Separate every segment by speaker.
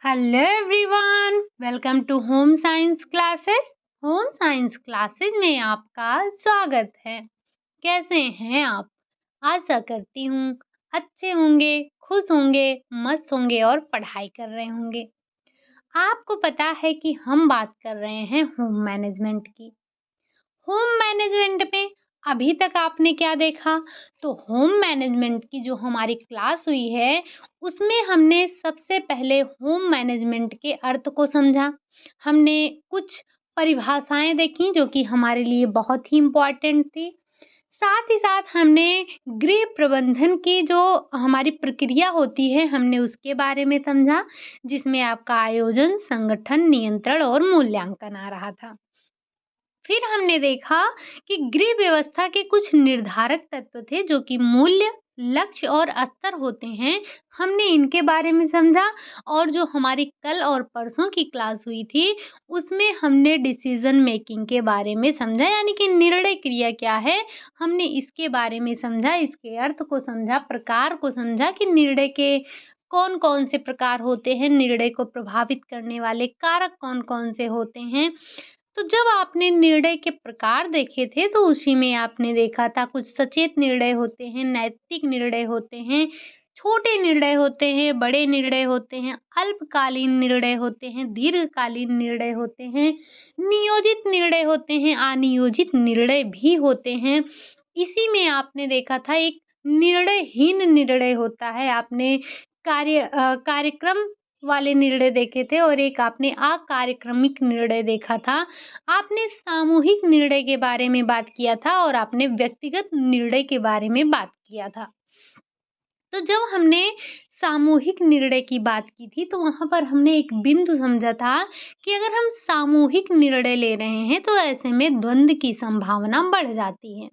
Speaker 1: Hello everyone, welcome to home science classes. Home science classes में आपका स्वागत है। कैसे हैं आप? आशा करती हूँ अच्छे होंगे, खुश होंगे, मस्त होंगे और पढ़ाई कर रहे होंगे। आपको पता है कि हम बात कर रहे हैं होम मैनेजमेंट की। होम मैनेजमेंट में अभी तक आपने क्या देखा? तो होम मैनेजमेंट की जो हमारी क्लास हुई है, उसमें हमने सबसे पहले होम मैनेजमेंट के अर्थ को समझा। हमने कुछ परिभाषाएँ देखी जो कि हमारे लिए बहुत ही इम्पोर्टेंट थी। साथ ही साथ हमने गृह प्रबंधन की जो हमारी प्रक्रिया होती है, हमने उसके बारे में समझा, जिसमें आपका आयोजन, संगठन, नियंत्रण और मूल्यांकन आ रहा था। फिर हमने देखा कि गृह व्यवस्था के कुछ निर्धारक तत्व थे जो कि मूल्य, लक्ष्य और स्तर होते हैं। हमने इनके बारे में समझा और जो हमारी कल और परसों की क्लास हुई थी, उसमें हमने डिसीजन मेकिंग के बारे में समझा, यानी कि निर्णय क्रिया क्या है, हमने इसके बारे में समझा, इसके अर्थ को समझा, प्रकार को समझा कि निर्णय के कौन-कौन से प्रकार होते हैं, निर्णय को प्रभावित करने वाले कारक कौन-कौन से होते हैं। तो जब आपने निर्णय के प्रकार देखे थे, तो उसी में आपने देखा था कुछ सचेत निर्णय होते हैं, नैतिक निर्णय होते हैं, छोटे निर्णय होते हैं, बड़े निर्णय होते हैं, अल्पकालीन निर्णय होते हैं, दीर्घकालीन निर्णय होते हैं, नियोजित निर्णय होते हैं, अनियोजित निर्णय भी होते हैं। इसी में आपने देखा था एक निर्णयहीन निर्णय होता है। आपने कार्यक्रम वाले निर्णय देखे थे और एक आपने अकार्यक्रमिक निर्णय देखा था। आपने सामूहिक निर्णय के बारे में बात किया था और आपने व्यक्तिगत निर्णय के बारे में बात किया था। तो जब हमने सामूहिक निर्णय की बात की थी, तो वहाँ पर हमने एक बिंदु समझा था कि अगर हम सामूहिक निर्णय ले रहे हैं, तो ऐसे में द्वंद्व की संभावना बढ़ जाती है।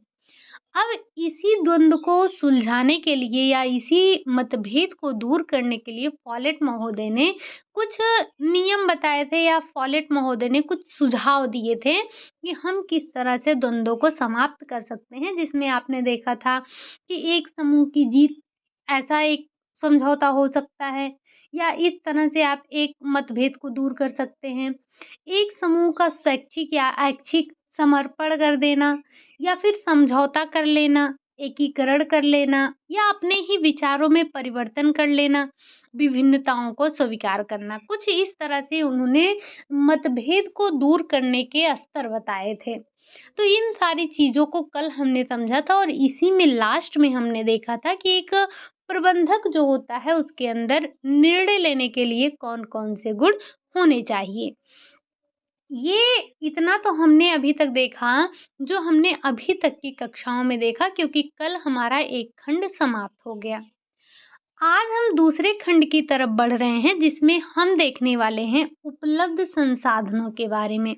Speaker 1: अब इसी द्वंद्व को सुलझाने के लिए या इसी मतभेद को दूर करने के लिए फॉलेट महोदय ने कुछ नियम बताए थे या फॉलेट महोदय ने कुछ सुझाव दिए थे कि हम किस तरह से द्वंद्वों को समाप्त कर सकते हैं, जिसमें आपने देखा था कि एक समूह की जीत ऐसा एक समझौता हो सकता है या इस तरह से आप एक मतभेद को दूर कर सकते हैं। एक समूह का स्वैच्छिक या ऐच्छिक समर्पण कर देना या फिर समझौता कर लेना, एकीकरण कर लेना या अपने ही विचारों में परिवर्तन कर लेना, विभिन्नताओं को स्वीकार करना। कुछ इस तरह से उन्होंने मतभेद को दूर करने के स्तर बताए थे। तो इन सारी चीज़ों को कल हमने समझा था और इसी में लास्ट में हमने देखा था कि एक प्रबंधक जो होता है उसके अंदर निर्णय लेने के लिए कौन-कौन से गुण होने चाहिए। ये इतना तो हमने अभी तक देखा, जो हमने अभी तक की कक्षाओं में देखा, क्योंकि कल हमारा एक खंड समाप्त हो गया। आज हम दूसरे खंड की तरफ बढ़ रहे हैं, जिसमें हम देखने वाले हैं उपलब्ध संसाधनों के बारे में।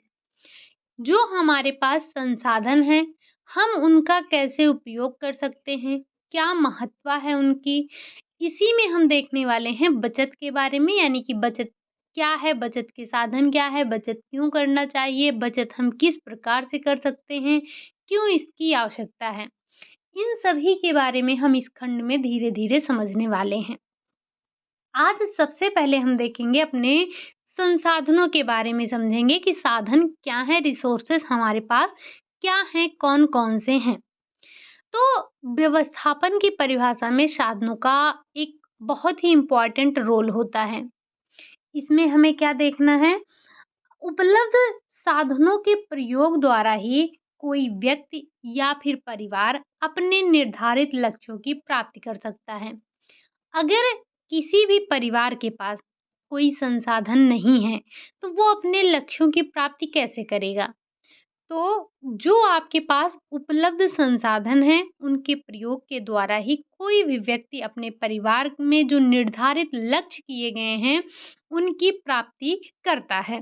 Speaker 1: जो हमारे पास संसाधन हैं, हम उनका कैसे उपयोग कर सकते हैं, क्या महत्व है उनकी, इसी में हम देखने वाले हैं बचत के बारे में, यानी कि बचत क्या है, बचत के साधन क्या है, बचत क्यों करना चाहिए, बचत हम किस प्रकार से कर सकते हैं, क्यों इसकी आवश्यकता है। इन सभी के बारे में हम इस खंड में धीरे-धीरे समझने वाले हैं। आज सबसे पहले हम देखेंगे अपने संसाधनों के बारे में, समझेंगे कि साधन क्या है, रिसोर्सेस हमारे पास क्या हैं, कौन-कौन से हैं। तो व्यवस्थापन की परिभाषा में साधनों का एक बहुत ही इम्पोर्टेंट रोल होता है। इसमें हमें क्या देखना है? उपलब्ध साधनों के प्रयोग द्वारा ही कोई व्यक्ति या फिर परिवार अपने निर्धारित लक्ष्यों की प्राप्ति कर सकता है। अगर किसी भी परिवार के पास कोई संसाधन नहीं है, तो वो अपने लक्ष्यों की प्राप्ति कैसे करेगा? तो जो आपके पास उपलब्ध संसाधन हैं, उनके प्रयोग के द्वारा ही कोई भी व्यक्ति अपने परिवार में जो निर्धारित लक्ष्य किए गए हैं, उनकी प्राप्ति करता है।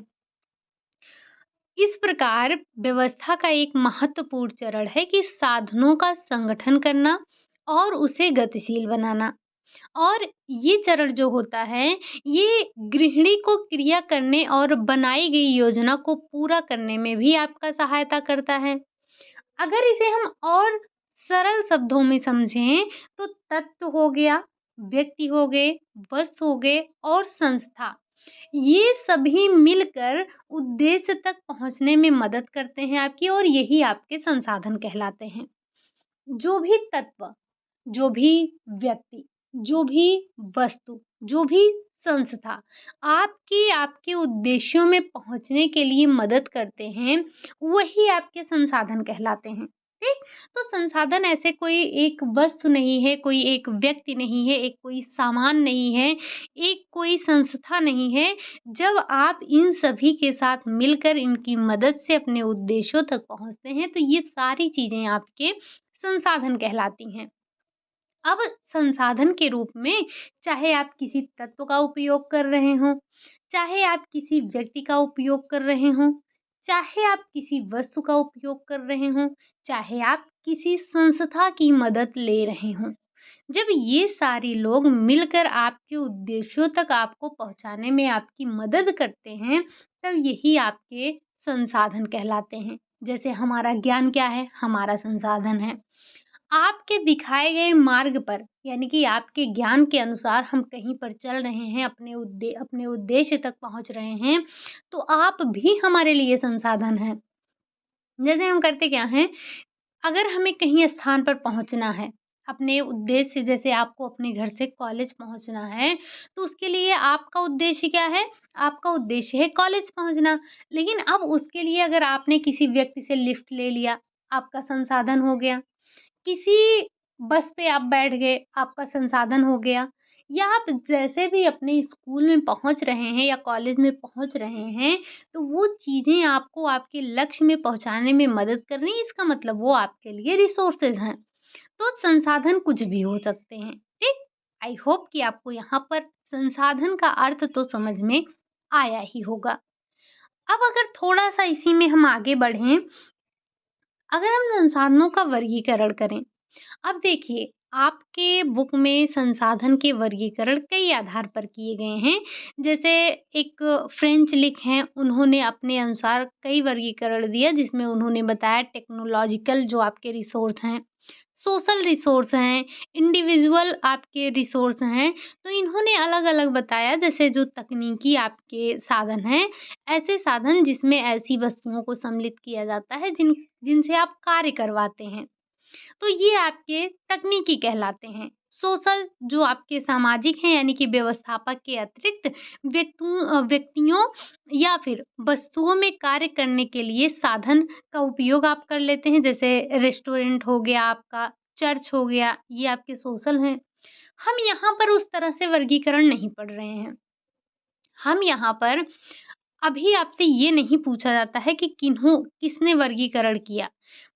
Speaker 1: इस प्रकार व्यवस्था का एक महत्वपूर्ण चरण है कि साधनों का संगठन करना और उसे गतिशील बनाना। और ये चरण जो होता है, ये गृहिणी को क्रिया करने और बनाई गई योजना को पूरा करने में भी आपका सहायता करता है। अगर इसे हम और सरल शब्दों में समझें, तो तत्व हो गया, व्यक्ति हो गए, वस्तु हो गए और संस्था। ये सभी मिलकर उद्देश्य तक पहुँचने में मदद करते हैं आपकी, और यही आपके संसाधन कहलाते हैं। जो भी तत्व, जो भी व्यक्ति, जो भी वस्तु, जो भी संस्था आपकी आपके उद्देश्यों में पहुँचने के लिए मदद करते हैं, वही आपके संसाधन कहलाते हैं। ठीक? तो संसाधन ऐसे कोई एक वस्तु नहीं है, कोई एक व्यक्ति नहीं है, एक कोई सामान नहीं है, एक कोई संस्था नहीं है। जब आप इन सभी के साथ मिलकर इनकी मदद से अपने उद्देश्यों तक पहुँचते हैं, तो ये सारी चीज़ें आपके संसाधन कहलाती हैं। अब संसाधन के रूप में चाहे आप किसी तत्व का उपयोग कर रहे हों, चाहे आप किसी व्यक्ति का उपयोग कर रहे हों, चाहे आप किसी वस्तु का उपयोग कर रहे हों, चाहे आप किसी संस्था की मदद ले रहे हों। जब ये सारे लोग मिलकर आपके उद्देश्यों तक आपको पहुँचाने में आपकी मदद करते हैं, तब यही आपके संसाधन कहलाते हैं। जैसे हमारा ज्ञान क्या है? हमारा संसाधन है। आपके दिखाए गए मार्ग पर, यानी कि आपके ज्ञान के अनुसार हम कहीं पर चल रहे हैं, अपने उद्देश्य तक पहुँच रहे हैं, तो आप भी हमारे लिए संसाधन हैं। जैसे हम करते क्या हैं, अगर हमें कहीं स्थान पर पहुँचना है, अपने उद्देश्य, जैसे आपको अपने घर से कॉलेज पहुँचना है, तो उसके लिए आपका उद्देश्य क्या है? आपका उद्देश्य है कॉलेज पहुँचना। लेकिन अब उसके लिए अगर आपने किसी व्यक्ति से लिफ्ट ले लिया, आपका संसाधन हो गया। किसी बस पे आप बैठ गए, आपका संसाधन हो गया। या आप जैसे भी अपने स्कूल में पहुँच रहे हैं या कॉलेज में पहुँच रहे हैं, तो वो चीज़ें आपको आपके लक्ष्य में पहुँचाने में मदद कर रही हैं, इसका मतलब वो आपके लिए रिसोर्सेज़ हैं। तो संसाधन कुछ भी हो सकते हैं, ठीक? आई होप कि आपको यहाँ पर संसाधन का अर्थ तो समझ में आया ही होगा। अब अगर थोड़ा-सा इसी में हम आगे बढ़ें, अगर हम संसाधनों का वर्गीकरण करें, अब देखिए, आपके बुक में संसाधन के वर्गीकरण कई आधार पर किए गए हैं। जैसे एक फ्रेंच लिख हैं, उन्होंने अपने अनुसार कई वर्गीकरण दिया, जिसमें उन्होंने बताया टेक्नोलॉजिकल जो आपके रिसोर्स हैं, सोशल रिसोर्स हैं, इंडिविजुअल आपके रिसोर्स हैं। तो इन्होंने अलग-अलग बताया, जैसे जो तकनीकी आपके साधन हैं, ऐसे साधन जिसमें ऐसी वस्तुओं को सम्मिलित किया जाता है जिनसे आप कार्य करवाते हैं। तो ये आपके तकनीकी कहलाते हैं। सोशल जो आपके सामाजिक हैं, यानी कि व्यवस्थापक के अतिरिक्त व्यक्तियों या फिर वस्तुओं में कार्य करने के लिए साधन का उपयोग आप कर लेते हैं। जैसे रेस्टोरेंट हो गया आपका, चर्च हो गया, ये आपके सोशल हैं। हम यहाँ पर उस तरह से वर्गीकरण नहीं पढ़ रहे हैं। हम यहाँ पर अभी आपसे ये नहीं पूछा जाता है कि किसने वर्गीकरण किया।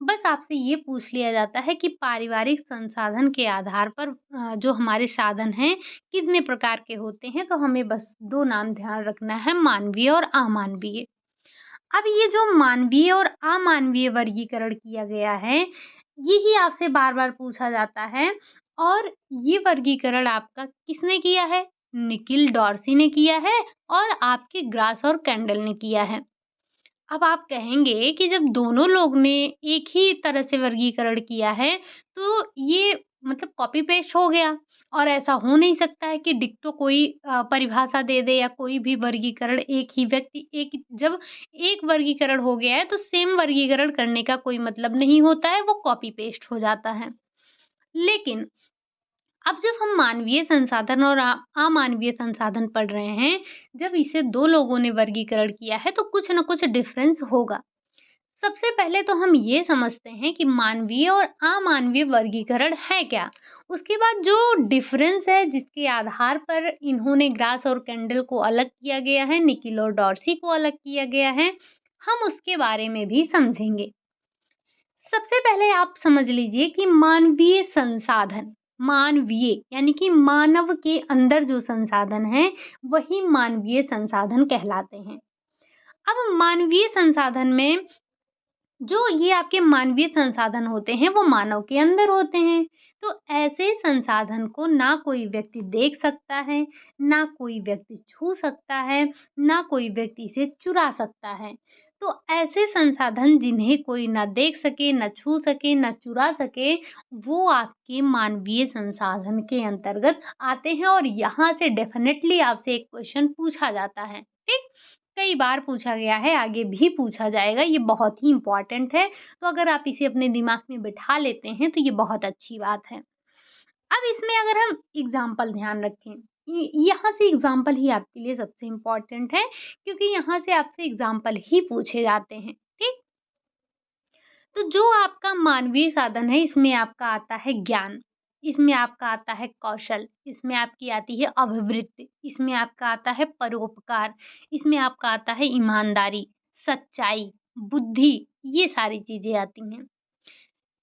Speaker 1: बस आपसे ये पूछ लिया जाता है कि पारिवारिक संसाधन के आधार पर जो हमारे साधन हैं, कितने प्रकार के होते हैं, तो हमें बस 2 नाम ध्यान रखना है, मानवीय और अमानवीय। अब ये जो मानवीय और अमानवीय वर्गीकरण किया गया है, यही आपसे बार-बार पूछा जाता है, और ये वर्गीकरण आपका किसने किया है? निकिल डॉर्सी ने किया है, और आपके ग्रास और कैंडल ने किया है। अब आप कहेंगे कि जब दोनों लोग ने एक ही तरह से वर्गीकरण किया है, तो ये मतलब कॉपी पेस्ट हो गया, और ऐसा हो नहीं सकता है कि डिक्टो कोई परिभाषा दे दे, या कोई भी वर्गीकरण एक ही व्यक्ति एक जब एक वर्गीकरण हो गया है, तो सेम वर्गीकरण करने का कोई मतलब नहीं होता है, वो कॉपी पेस्ट हो जाता है। लेकिन अब जब हम मानवीय संसाधन और अमानवीय संसाधन पढ़ रहे हैं, जब इसे 2 लोगों ने वर्गीकरण किया है, तो कुछ न कुछ डिफरेंस होगा। सबसे पहले तो हम ये समझते हैं कि मानवीय और अमानवीय वर्गीकरण है क्या? उसके बाद जो डिफरेंस है, जिसके आधार पर इन्होंने ग्रास और कैंडल को अलग किया गया है, निकिल और डॉर्सी को अलग किया गया है, हम उसके बारे में भी समझेंगे। सबसे पहले आप समझ लीजिए कि मानवीय संसाधन, मानवीय यानी कि मानव के अंदर जो संसाधन है, वही मानवीय संसाधन कहलाते हैं। अब मानवीय संसाधन में जो ये आपके मानवीय संसाधन होते हैं, वो मानव के अंदर होते हैं। तो ऐसे संसाधन को ना कोई व्यक्ति देख सकता है, ना कोई व्यक्ति छू सकता है, ना कोई व्यक्ति इसे चुरा सकता है। तो ऐसे संसाधन जिन्हें कोई ना देख सके, ना छू सके, ना चुरा सके, वो आपके मानवीय संसाधन के अंतर्गत आते हैं और यहाँ से डेफ़िनेटली आपसे एक क्वेश्चन पूछा जाता है, ठीक? कई बार पूछा गया है, आगे भी पूछा जाएगा, ये बहुत ही इम्पोर्टेंट है। तो अगर आप इसे अपने दिमाग में बिठा लेते हैं, तो ये बहुत अच्छी बात है। अब इसमें अगर हम एग्ज़ाम्पल ध्यान रखें, यहाँ से एग्ज़ाम्पल ही आपके लिए सबसे इम्पोर्टेंट है, क्योंकि यहाँ से आपसे एग्ज़ाम्पल ही पूछे जाते हैं, ठीक? तो जो आपका मानवीय साधन है, इसमें आपका आता है ज्ञान, इसमें आपका आता है कौशल, इसमें आपकी आती है अभिवृत्ति, इसमें आपका आता है परोपकार, इसमें आपका आता है ईमानदारी, सच्चाई, बुद्धि, ये सारी चीज़ें आती हैं।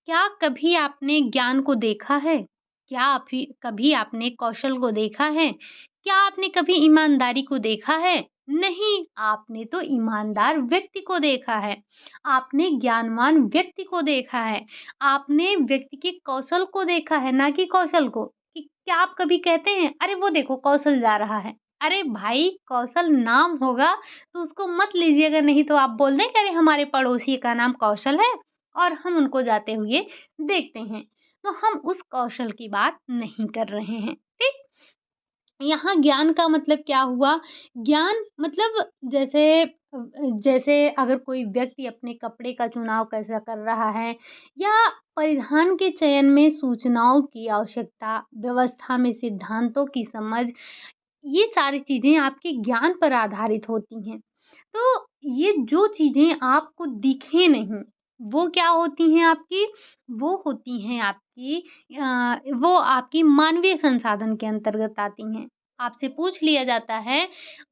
Speaker 1: क्या कभी आपने ज्ञान को देखा है? क्या कभी आपने कौशल को देखा है? क्या आपने कभी ईमानदारी को देखा है? नहीं, आपने तो ईमानदार व्यक्ति को देखा है। आपने ज्ञानवान व्यक्ति को देखा है। आपने व्यक्ति के कौशल को देखा है, ना कि कौशल को। कि क्या आप कभी कहते हैं, "अरे! वो देखो कौशल जा रहा है।" अरे भाई, कौशल नाम होगा तो उसको मत लीजिएगा, नहीं तो आप बोल दें कि अरे! हमारे पड़ोसी का नाम कौशल है और हम उनको जाते हुए देखते हैं। तो हम उस कौशल की बात नहीं कर रहे हैं, ठीक? यहाँ ज्ञान का मतलब क्या हुआ? ज्ञान मतलब जैसे अगर कोई व्यक्ति अपने कपड़े का चुनाव कैसा कर रहा है या परिधान के चयन में सूचनाओं की आवश्यकता, व्यवस्था में सिद्धांतों की समझ, ये सारी चीज़ें आपके ज्ञान पर आधारित होती हैं। तो ये जो चीज़ें आपको दिखे नहीं, वो क्या होती हैं आपकी? वो होती हैं आपकी वो आपकी मानवीय संसाधन के अंतर्गत आती हैं। आपसे पूछ लिया जाता है,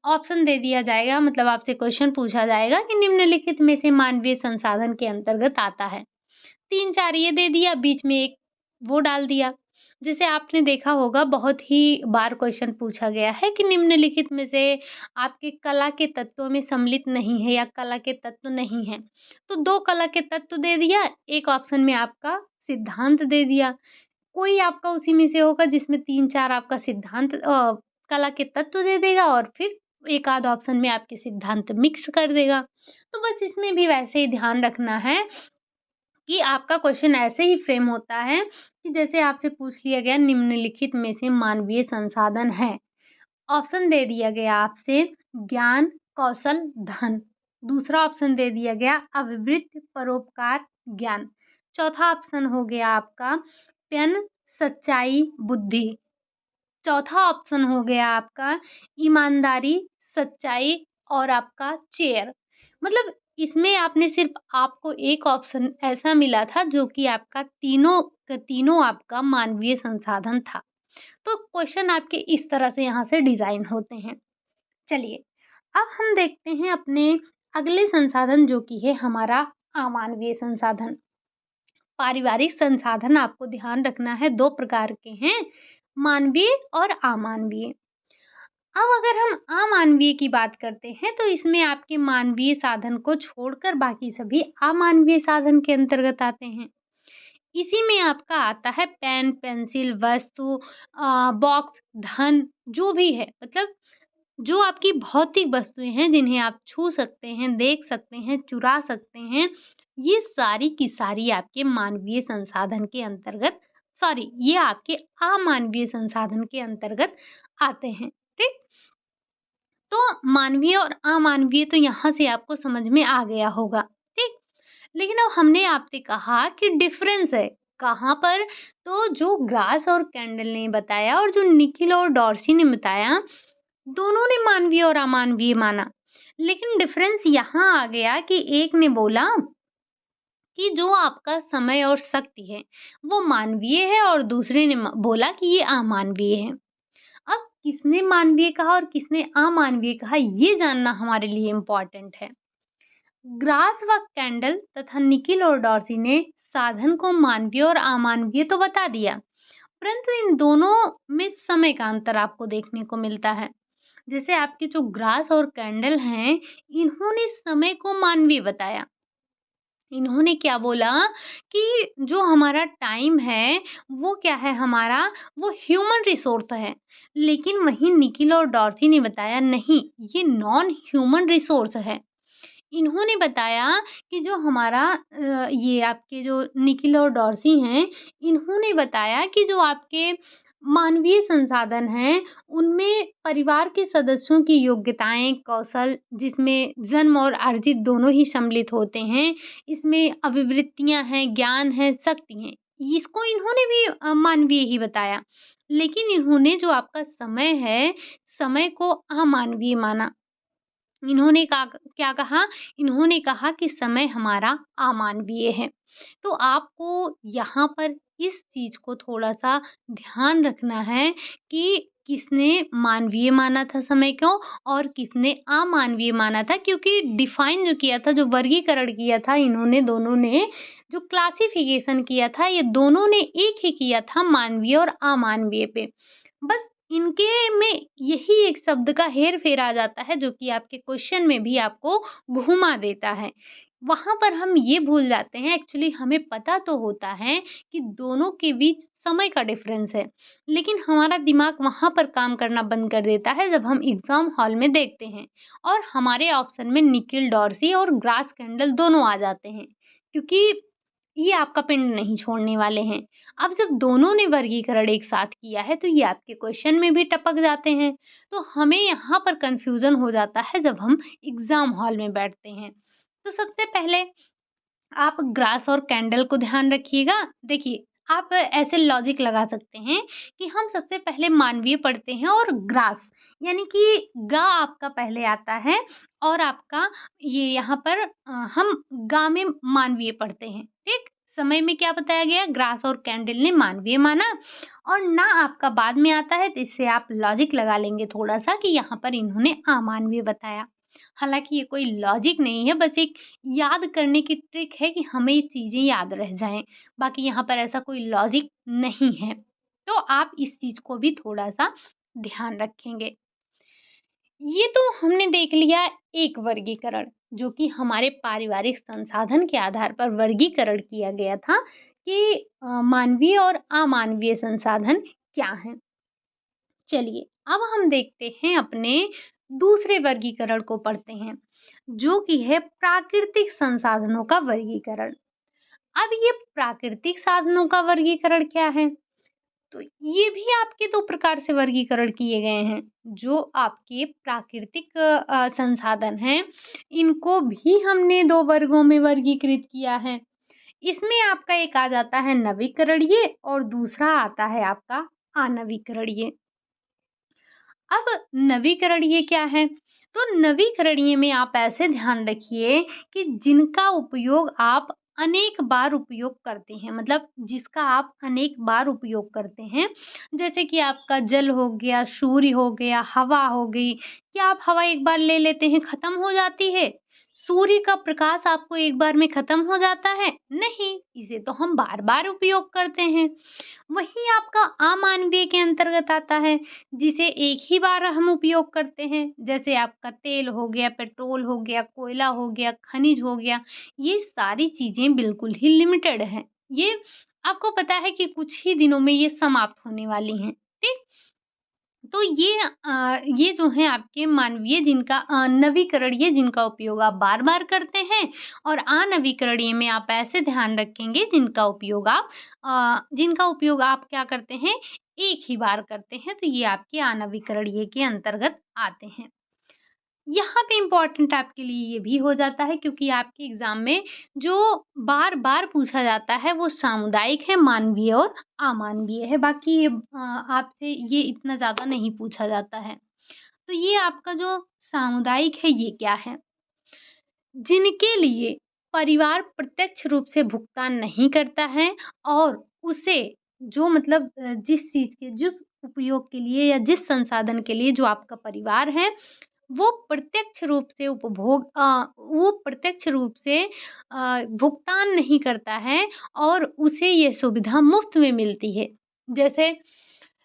Speaker 1: ऑप्शन दे दिया जाएगा, मतलब आपसे क्वेश्चन पूछा जाएगा कि निम्नलिखित में से मानवीय संसाधन के अंतर्गत आता है। 3-4 ये दे दिया, बीच में एक वो डाल दिया। जैसे आपने देखा होगा, बहुत ही बार क्वेश्चन पूछा गया है कि निम्नलिखित में से आपके कला के तत्वों में सम्मिलित नहीं है या कला के तत्व नहीं हैं। तो 2 कला के तत्व दे दिया, एक ऑप्शन में आपका सिद्धांत दे दिया। कोई आपका उसी में से होगा जिसमें 3-4 आपका सिद्धांत कला के तत्व दे देगा और फिर एक आध ऑप्शन में आपके सिद्धांत मिक्स कर देगा। तो बस इसमें भी वैसे ही ध्यान रखना है कि आपका क्वेश्चन ऐसे ही फ्रेम होता है कि जैसे आपसे पूछ लिया गया निम्नलिखित में से मानवीय संसाधन है। ऑप्शन दे दिया गया आपसे ज्ञान, कौशल, धन। दूसरा ऑप्शन दे दिया गया अभिवृत्ति, परोपकार, ज्ञान। चौथा ऑप्शन हो गया आपका पेन, सच्चाई, बुद्धि। चौथा ऑप्शन हो गया आपका ईमानदारी, सच्चाई और आपका चेयर। मतलब इसमें आपने सिर्फ़ आपको एक ऑप्शन ऐसा मिला था जो कि आपका तीनों का तीनों आपका मानवीय संसाधन था। तो क्वेश्चन आपके इस तरह से यहाँ से डिज़ाइन होते हैं। चलिए, अब हम देखते हैं अपने अगले संसाधन जो कि है हमारा अमानवीय संसाधन। पारिवारिक संसाधन आपको ध्यान रखना है 2 प्रकार के हैं, मानवीय और अमानवीय। अब अगर हम अमानवीय की बात करते हैं तो इसमें आपके मानवीय साधन को छोड़कर बाकी सभी अमानवीय साधन के अंतर्गत आते हैं। इसी में आपका आता है पेन, पेंसिल, वस्तु, बॉक्स, धन, जो भी है, मतलब जो आपकी भौतिक वस्तुएँ हैं जिन्हें आप छू सकते हैं, देख सकते हैं, चुरा सकते हैं, ये सारी की सारी आपके मानवीय संसाधन के अंतर्गत, सॉरी, ये आपके अमानवीय संसाधन के अंतर्गत आते हैं, ठीक? तो मानवीय और अमानवीय तो यहाँ से आपको समझ में आ गया होगा, ठीक? लेकिन अब हमने आपसे कहा कि डिफरेंस है, कहाँ पर? तो जो ग्रास और कैंडल ने बताया और जो निखिल और डॉर्सी ने बताया, दोनों ने मानवीय और अमानवीय माना। लेकिन डिफरेंस यहाँ आ गया कि एक ने बोला कि जो आपका समय और शक्ति है, वो मानवीय है और दूसरे ने बोला कि ये अमानवीय है। अब किसने मानवीय कहा और किसने अमानवीय कहा, ये जानना हमारे लिए इम्पोर्टेंट है। ग्रास व कैंडल तथा निकिल और डॉर्सी ने साधन को मानवीय और अमानवीय तो बता दिया, परंतु इन दोनों में समय का अंतर आपको देखने को मिलता है। जैसे आपके जो ग्रास और कैंडल हैं, इन्होंने समय को मानवीय बताया। इन्होंने क्या बोला कि जो हमारा टाइम है, वो क्या है हमारा, वो ह्यूमन रिसोर्स है। लेकिन वहीं निकिल और डॉर्सी ने बताया नहीं, ये नॉन ह्यूमन रिसोर्स है। इन्होंने बताया कि जो हमारा ये आपके जो निखिल और डॉर्सी हैं, इन्होंने बताया कि जो आपके मानवीय संसाधन हैं, उनमें परिवार के सदस्यों की योग्यताएँ, कौशल जिसमें जन्म और अर्जित दोनों ही सम्मिलित होते हैं, इसमें अभिवृत्तियाँ हैं, ज्ञान है, शक्ति है। इसको इन्होंने भी मानवीय ही बताया। लेकिन इन्होंने जो आपका समय है, समय को अमानवीय माना। इन्होंने क्या कहा? इन्होंने कहा कि समय हमारा अमानवीय है। तो आपको यहाँ पर इस चीज़ को थोड़ा-सा ध्यान रखना है कि किसने मानवीय माना था समय को और किसने अमानवीय माना था, क्योंकि डिफ़ाइन जो किया था, जो वर्गीकरण किया था इन्होंने दोनों ने, जो क्लासिफ़िकेशन किया था, ये दोनों ने एक ही किया था मानवीय और अमानवीय पे। बस इनके में यही एक शब्द का हेर-फेर आ जाता है, जो कि आपके क्वेश्चन में भी आपको घुमा देता है। वहाँ पर हम ये भूल जाते हैं, एक्चुअली हमें पता तो होता है कि दोनों के बीच समय का डिफ़रेंस है, लेकिन हमारा दिमाग वहाँ पर काम करना बंद कर देता है जब हम एग्ज़ाम हॉल में देखते हैं और हमारे ऑप्शन में निकिल डॉर्सी और ग्रास कैंडल दोनों आ जाते हैं, क्योंकि ये आपका पिंड नहीं छोड़ने वाले हैं। अब जब दोनों ने वर्गीकरण एक साथ किया है, तो ये आपके क्वेश्चन में भी टपक जाते हैं। तो हमें यहाँ पर कन्फ्यूज़न हो जाता है जब हम एग्ज़ाम हॉल में बैठते हैं। तो सबसे पहले आप ग्रास और कैंडल को ध्यान रखिएगा। देखिए, आप ऐसे लॉजिक लगा सकते हैं कि हम सबसे पहले मानवीय पढ़ते हैं और ग्रास, यानी कि ग आपका पहले आता है और आपका ये यहाँ पर हम ग में मानवीय पढ़ते हैं, ठीक? समय में क्या बताया गया? ग्रास और कैंडल ने मानवीय माना और ना आपका बाद में आता है, तो इससे आप लॉजिक लगा लेंगे थोड़ा-सा कि यहाँ पर इन्होंने अमानवीय बताया। हालाँकि ये कोई लॉजिक नहीं है, बस एक याद करने की ट्रिक है कि हमें ये चीज़ें याद रह जाएँ। बाकी यहाँ पर ऐसा कोई लॉजिक नहीं है। तो आप इस चीज़ को भी थोड़ा-सा ध्यान रखेंगे। ये तो हमने देख लिया एक वर्गीकरण, जो कि हमारे पारिवारिक संसाधन के आधार पर वर्गीकरण किया गया था कि मानवीय और अमानवीय संसाधन क्या हैं। चलिए, अब हम देखते हैं अपने दूसरे वर्गीकरण को पढ़ते हैं, जो कि है प्राकृतिक संसाधनों का वर्गीकरण। अब ये प्राकृतिक साधनों का वर्गीकरण क्या है? तो ये भी आपके 2 प्रकार से वर्गीकरण किए गए हैं। जो आपके प्राकृतिक संसाधन हैं, इनको भी हमने 2 वर्गों में वर्गीकृत किया है। इसमें आपका एक आ जाता है नवीकरणीय और दूसरा आता है आपका अनवीकरणीय। अब नवीकरणीय क्या है? तो नवीकरणीय में आप ऐसे ध्यान रखिए कि जिनका उपयोग आप अनेक बार उपयोग करते हैं, मतलब जिसका आप अनेक बार उपयोग करते हैं। जैसे कि आपका जल हो गया, सूर्य हो गया, हवा हो गई। क्या आप हवा एक बार ले लेते हैं, खत्म हो जाती है? सूर्य का प्रकाश आपको एक बार में खत्म हो जाता है? नहीं, इसे तो हम बार-बार उपयोग करते हैं। वही आपका अमानवीय के अंतर्गत आता है, जिसे एक ही बार हम उपयोग करते हैं। जैसे आपका तेल हो गया, पेट्रोल हो गया, कोयला हो गया, खनिज हो गया, ये सारी चीज़ें बिल्कुल ही लिमिटेड हैं। ये आपको पता है कि कुछ ही दिनों में ये समाप्त होने वाली हैं, ठीक? तो ये जो हैं आपके मानवीय, जिनका नवीकरणीय, जिनका उपयोग आप बार-बार करते हैं और अनवीकरणीय में आप ऐसे ध्यान रखेंगे जिनका उपयोग आप क्या करते हैं, एक ही बार करते हैं, तो ये आपके अनवीकरणीय के अंतर्गत आते हैं। यहाँ पे इम्पोर्टेंट आपके लिए ये भी हो जाता है, क्योंकि आपके एग्ज़ाम में जो बार-बार पूछा जाता है वो सामुदायिक है, मानवीय और अमानवीय है। बाकी ये आपसे ये इतना ज़्यादा नहीं पूछा जाता है। तो ये आपका जो सामुदायिक है, ये क्या है? जिनके लिए परिवार प्रत्यक्ष रूप से भुगतान नहीं करता है और उसे जो मतलब जिस उपयोग के लिए या जिस संसाधन के लिए जो आपका परिवार है, वो प्रत्यक्ष रूप से भुगतान नहीं करता है और उसे ये सुविधा मुफ्त में मिलती है। जैसे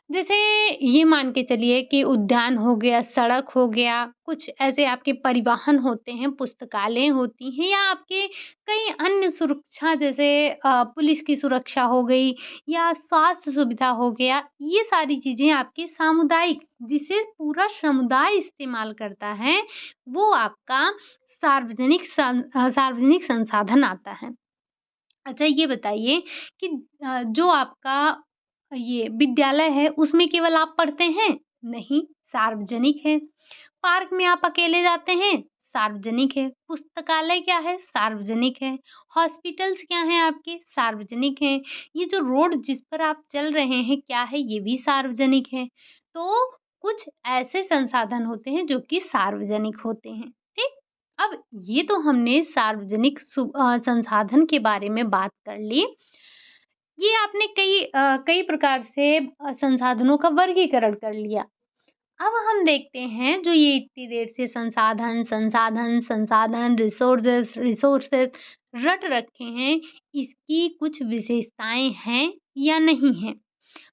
Speaker 1: जैसे ये मान के चलिए कि उद्यान हो गया, सड़क हो गया, कुछ ऐसे आपके परिवहन होते हैं, पुस्तकालय होती हैं या आपके कई अन्य सुरक्षा, जैसे पुलिस की सुरक्षा हो गई या स्वास्थ्य सुविधा हो गया, ये सारी चीज़ें आपकी सामुदायिक, जिसे पूरा समुदाय इस्तेमाल करता है, वो आपका सार्वजनिक संसाधन आता है। अच्छा ये बताइए कि जो आपका ये विद्यालय है उसमें केवल आप पढ़ते हैं? नहीं, सार्वजनिक है। पार्क में आप अकेले जाते हैं? सार्वजनिक है। पुस्तकालय क्या है? सार्वजनिक है। हॉस्पिटल्स क्या हैं आपके? सार्वजनिक हैं। ये जो रोड जिस पर आप चल रहे हैं क्या है? ये भी सार्वजनिक है। तो कुछ ऐसे संसाधन होते हैं जो कि सार्वजनिक होते हैं, ठीक? अब ये तो हमने सार्वजनिक संसाधन के बारे में बात कर ली। ये आपने कई प्रकार से संसाधनों का वर्गीकरण कर लिया। अब हम देखते हैं जो ये इतनी देर से संसाधन, रिसोर्सेस रट रखे हैं, इसकी कुछ विशेषताएँ हैं या नहीं हैं?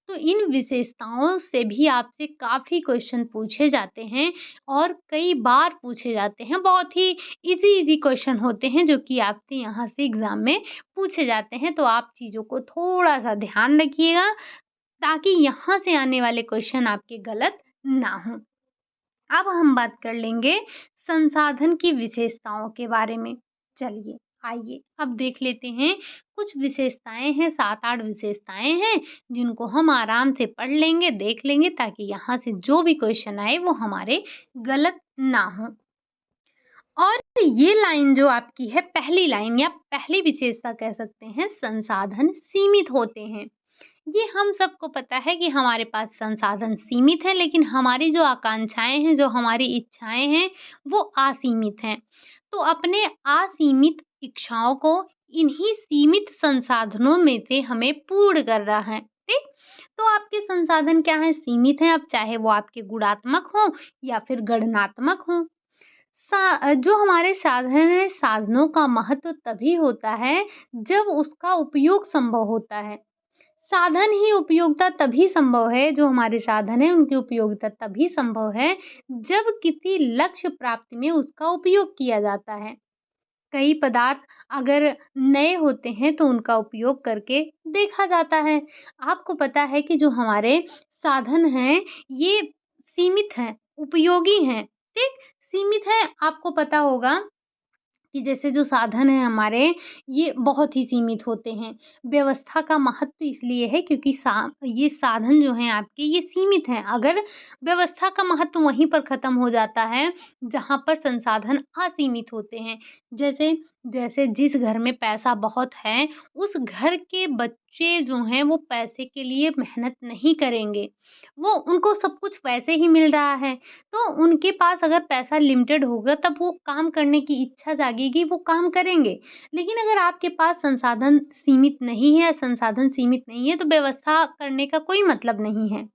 Speaker 1: तो इन विशेषताओं से भी आपसे काफ़ी क्वेश्चन पूछे जाते हैं और कई बार पूछे जाते हैं। बहुत ही ईज़ी क्वेश्चन होते हैं जो कि आपसे यहाँ से एग्ज़ाम में पूछे जाते हैं। तो आप चीज़ों को थोड़ा-सा ध्यान रखिएगा ताकि यहाँ से आने वाले क्वेश्चन आपके गलत ना हों। अब हम बात कर लेंगे संसाधन की विशेषताओं के बारे में। चलिए, आइए अब देख लेते हैं। कुछ विशेषताएँ हैं, 7-8 विशेषताएँ हैं, जिनको हम आराम से पढ़ लेंगे, देख लेंगे ताकि यहाँ से जो भी क्वेश्चन आए वो हमारे गलत ना हों। और ये लाइन जो आपकी है, पहली लाइन या पहली विशेषता कह सकते हैं, संसाधन सीमित होते हैं। ये हम सबको पता है कि हमारे पास संसाधन सीमित हैं, लेकिन हमारी जो आकांक्षाएँ हैं, जो हमारी इच्छाएँ हैं, वो असीमित हैं। तो अपने असीमित इच्छाओं को इन्हीं सीमित संसाधनों में से हमें पूर्ण करना है, ठीक? तो आपके संसाधन क्या हैं? सीमित हैं, अब चाहे वो आपके गुणात्मक हों या फिर गणनात्मक हों। जो हमारे साधन हैं, साधनों का महत्व तभी होता है, जब उसका उपयोग संभव होता है। साधन ही उपयोगिता तभी संभव है, जो हमारे साधन हैं उनकी उपयोगिता तभी संभव है जब किसी लक्ष्य प्राप्ति में उसका उपयोग किया जाता है। कई पदार्थ अगर नए होते हैं तो उनका उपयोग करके देखा जाता है। आपको पता है कि जो हमारे साधन हैं ये सीमित हैं, उपयोगी हैं, ठीक? सीमित है, आपको पता होगा कि जैसे जो साधन हैं हमारे, ये बहुत ही सीमित होते हैं। व्यवस्था का महत्व इसलिए है क्योंकि ये साधन जो हैं आपके ये सीमित हैं। अगर व्यवस्था का महत्व वहीं पर ख़त्म हो जाता है, जहाँ पर संसाधन असीमित होते हैं। जैसे जैसे जिस घर में पैसा बहुत है, उस घर के बच्चे जो हैं वो पैसे के लिए मेहनत नहीं करेंगे। वो उनको सब कुछ वैसे ही मिल रहा है। तो उनके पास अगर पैसा लिमिटेड होगा तब वो काम करने की इच्छा जागेगी, वो काम करेंगे। लेकिन अगर आपके पास संसाधन सीमित नहीं है या संसाधन सीमित नहीं है तो व्यवस्था करने का कोई मतलब नहीं है।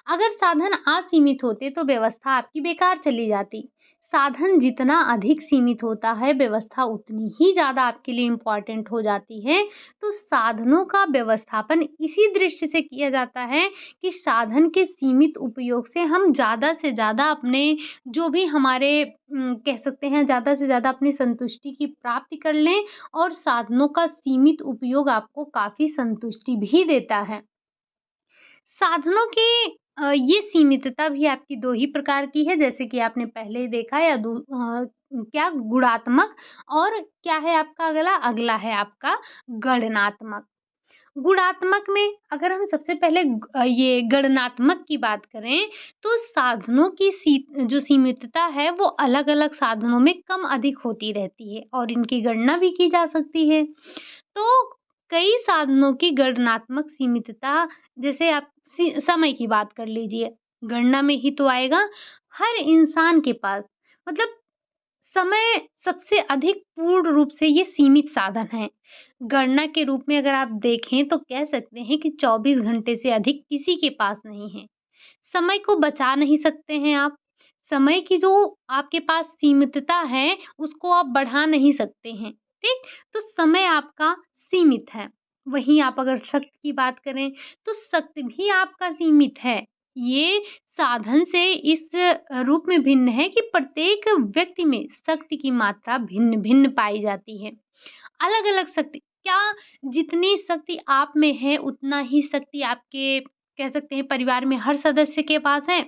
Speaker 1: अगर साधन असीमित होते तो व्यवस्था आपकी बेकार चली जाती। साधन जितना अधिक सीमित होता है, व्यवस्था उतनी ही ज़्यादा आपके लिए इम्पोर्टेंट हो जाती है। तो साधनों का व्यवस्थापन इसी दृष्टि से किया जाता है कि साधन के सीमित उपयोग से हम ज़्यादा से ज़्यादा अपने जो भी हमारे कह सकते हैं ज़्यादा से ज़्यादा अपनी संतुष्टि की प्राप्ति कर लें और साधनों का सीमित उपयोग आपको काफ़ी संतुष्टि भी देता है। साधनों की ये सीमितता भी आपकी 2 ही प्रकार की है, जैसे कि आपने पहले ही देखा या क्या गुणात्मक और क्या है आपका अगला? अगला है आपका गणनात्मक। गुणात्मक में अगर हम सबसे पहले ये गणनात्मक की बात करें, तो साधनों की जो सीमितता है, वो अलग-अलग साधनों में कम अधिक होती रहती है और इनकी गणना भी की जा सकती है। तो कई साधनों की गणनात्मक सीमितता जैसे आप समय की बात कर लीजिए, गणना में ही तो आएगा। हर इंसान के पास मतलब समय सबसे अधिक पूर्ण रूप से ये सीमित साधन है। गणना के रूप में अगर आप देखें तो कह सकते हैं कि 24 घंटे से अधिक किसी के पास नहीं है। समय को बचा नहीं सकते हैं आप। समय की जो आपके पास सीमितता है, उसको आप बढ़ा नहीं सकते हैं, ठीक? तो समय आपका सीमित है। वहीं आप अगर शक्ति की बात करें, तो शक्ति भी आपका सीमित है। ये साधन से इस रूप में भिन्न है कि प्रत्येक व्यक्ति में शक्ति की मात्रा भिन्न-भिन्न पाई जाती है। अलग-अलग शक्ति क्या जितनी शक्ति आप में है, उतना ही शक्ति आपके कह सकते हैं परिवार में हर सदस्य के पास है?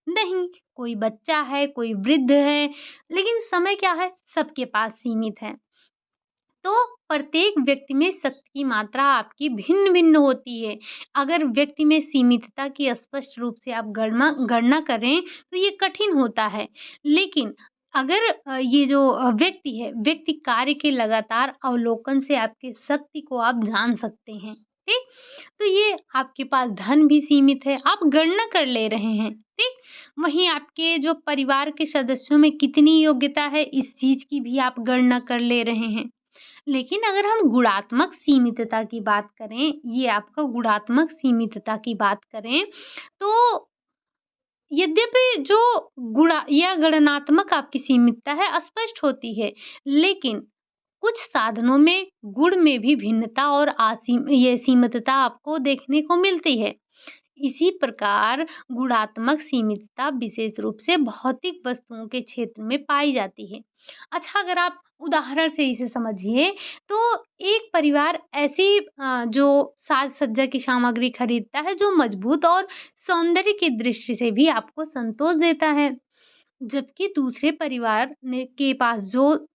Speaker 1: नहीं, कोई बच्चा है, कोई वृद्ध है, लेकिन समय क्या है, सबके पास सीमित है। तो प्रत्येक व्यक्ति में शक्ति की मात्रा आपकी भिन्न-भिन्न होती है। अगर व्यक्ति में सीमितता की स्पष्ट रूप से आप गणना गणना करें, तो ये कठिन होता है। लेकिन अगर ये जो व्यक्ति है, व्यक्ति कार्य के लगातार अवलोकन से आपकी शक्ति को आप जान सकते हैं, ठीक? तो ये आपके पास धन भी सीमित है, आप गणना कर ले रहे हैं, ठीक? वहीं आपके जो परिवार के सदस्यों में कितनी योग्यता है, इस चीज़ की भी आप गणना कर ले रहे हैं। लेकिन अगर हम गुणात्मक सीमितता की बात करें, ये आपका गुणात्मक सीमितता की बात करें, तो यद्यपि जो गुणा या गणनात्मक आपकी सीमितता है स्पष्ट होती है, लेकिन कुछ साधनों में गुण में भी भिन्नता और ये सीमितता आपको देखने को मिलती है। इसी प्रकार गुणात्मक सीमितता विशेष रूप से भौतिक वस्तुओं के क्षेत्र में पाई जाती है। अच्छा, अगर आप उदाहरण से इसे समझिए, तो एक परिवार ऐसी जो साज सज्जा की सामग्री खरीदता है जो मजबूत और सौंदर्य की दृष्टि से भी आपको संतोष देता है, जबकि दूसरे परिवार ने के पास जो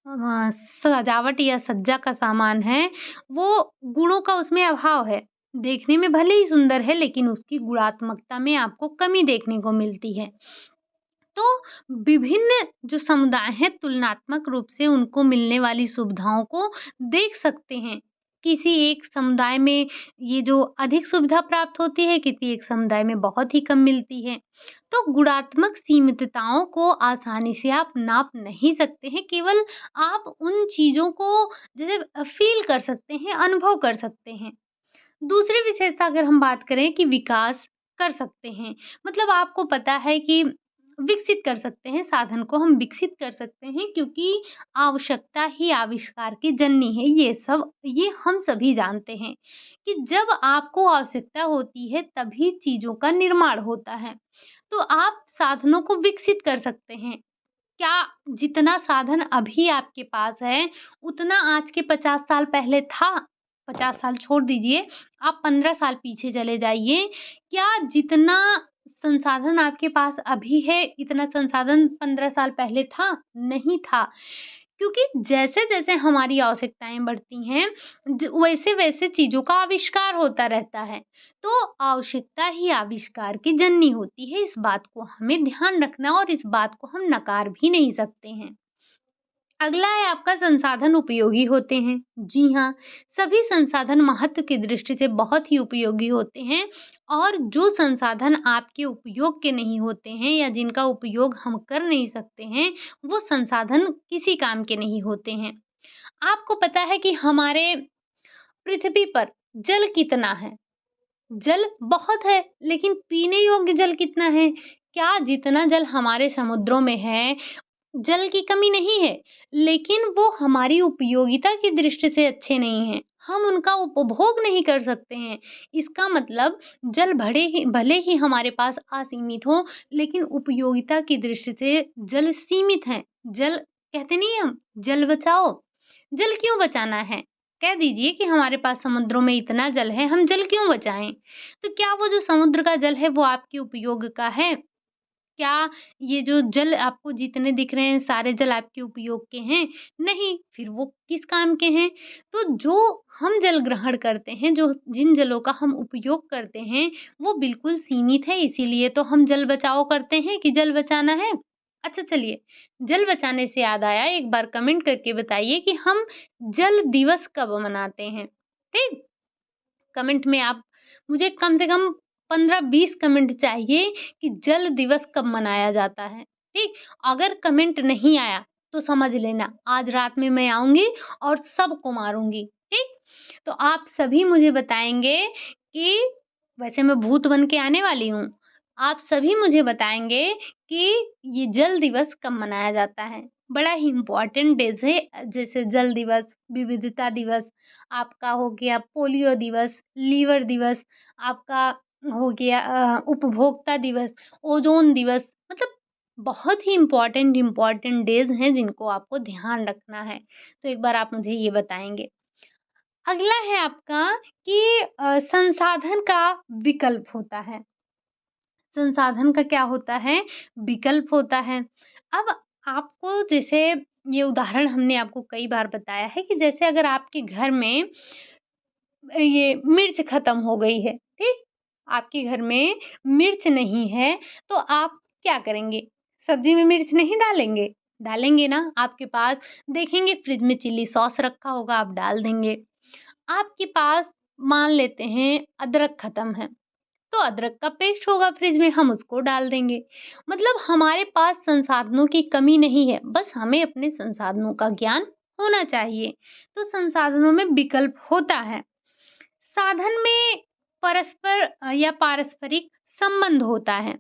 Speaker 1: सजावट या सज्जा का सामान है, वो गुणों का उसमें अभाव है। देखने में भले ही सुंदर है, लेकिन उसकी गुणात्मकता में आपको कमी देखने को मिलती है। तो विभिन्न जो समुदाय हैं, तुलनात्मक रूप से उनको मिलने वाली सुविधाओं को देख सकते हैं। किसी एक समुदाय में ये जो अधिक सुविधा प्राप्त होती है, किसी एक समुदाय में बहुत ही कम मिलती है। तो गुणात्मक सीमितताओं को आसानी से आप नाप नहीं सकते हैं, केवल आप उन चीज़ों को जैसे फ़ील कर सकते हैं, अनुभव कर सकते हैं। दूसरी विशेषता अगर हम बात करें कि विकास कर सकते हैं, मतलब आपको पता है कि विकसित कर सकते हैं, साधन को हम विकसित कर सकते हैं, क्योंकि आवश्यकता ही आविष्कार की जननी है। ये हम सभी जानते हैं कि जब आपको आवश्यकता होती है तभी चीज़ों का निर्माण होता है। तो आप साधनों को विकसित कर सकते हैं। क्या जितना साधन अभी आपके पास है, उतना आज के 50 साल पहले था? 50 साल छोड़ दीजिए, आप 15 साल पीछे चले जाइए, क्या जितना संसाधन आपके पास अभी है, इतना संसाधन 15 साल पहले था? नहीं था। क्योंकि जैसे-जैसे हमारी आवश्यकताएँ बढ़ती हैं, वैसे-वैसे चीज़ों का आविष्कार होता रहता है। तो आवश्यकता ही आविष्कार की जननी होती है, इस बात को हमें ध्यान रखना है और इस बात को हम नकार भी नहीं सकते हैं। अगला है आपका संसाधन उपयोगी होते हैं। जी हाँ, सभी संसाधन महत्व की दृष्टि से बहुत ही उपयोगी होते हैं, और जो संसाधन आपके उपयोग के नहीं होते हैं या जिनका उपयोग हम कर नहीं सकते हैं, वो संसाधन किसी काम के नहीं होते हैं। आपको पता है कि हमारे पृथ्वी पर जल कितना है? जल बहुत है, लेकिन पीने योग्य जल कितना है? क्या जितना जल हमारे समुद्रों में है, जल की कमी नहीं है, लेकिन वो हमारी उपयोगिता की दृष्टि से अच्छे नहीं हैं। हम उनका उपभोग नहीं कर सकते हैं। इसका मतलब जल भले ही हमारे पास असीमित हो, लेकिन उपयोगिता की दृष्टि से जल सीमित है। जल कहते नहीं हैं हम, जल बचाओ। जल क्यों बचाना है? कह दीजिए कि हमारे पास समुद्रों में इतना जल है, हम जल क्यों बचाएँ? तो क्या वो जो समुद्र का जल है, वो आपके उपयोग का है? क्या ये जो जल आपको जितने दिख रहे हैं, सारे जल आपके उपयोग के हैं? नहीं, फिर वो किस काम के हैं? तो जो हम जल ग्रहण करते हैं, जो जिन जलों का हम उपयोग करते हैं, वो बिल्कुल सीमित है, इसीलिए तो हम जल बचाओ करते हैं कि जल बचाना है। अच्छा चलिए, जल बचाने से याद आया, एक बार कमेंट करके बताइए कि हम जल दिवस कब मनाते हैं? ठीक? कमेंट में आप मुझे कम से कम 15-20 कमेंट चाहिए कि जल दिवस कब मनाया जाता है, ठीक? अगर कमेंट नहीं आया तो समझ लेना आज रात में मैं आऊँगी और सबको मारूँगी, ठीक? तो आप सभी मुझे बताएँगे कि वैसे मैं भूत बन के आने वाली हूँ। आप सभी मुझे बताएँगे कि ये जल दिवस कब मनाया जाता है। बड़ा ही इम्पोर्टेंट डेज़ है, जैसे जल दिवस, विविधता दिवस, आपका हो गया पोलियो दिवस, लीवर दिवस, आपका हो गया उपभोक्ता दिवस, ओज़ोन दिवस, मतलब बहुत ही इम्पोर्टेंट इम्पोर्टेंट डेज़ हैं जिनको आपको ध्यान रखना है। तो एक बार आप मुझे ये बताएँगे। अगला है आपका कि संसाधन का विकल्प होता है। संसाधन का क्या होता है, विकल्प होता है। अब आपको जैसे ये उदाहरण हमने आपको कई बार बताया है कि जैसे अगर आपके घर में ये मिर्च खत्म हो गई है, ठीक? आपके घर में मिर्च नहीं है, तो आप क्या करेंगे? सब्ज़ी में मिर्च नहीं डालेंगे? डालेंगे ना? आपके पास देखेंगे फ्रिज में चिली सॉस रखा होगा, आप डाल देंगे। आपके पास मान लेते हैं अदरक खत्म है, तो अदरक का पेस्ट होगा फ्रिज में, हम उसको डाल देंगे। मतलब हमारे पास संसाधनों की कमी नहीं है, बस हमें अपने संसाधनों का ज्ञान होना चाहिए। तो संसाधनों में विकल्प होता है। साधन में परस्पर या पारस्परिक संबंध होता है।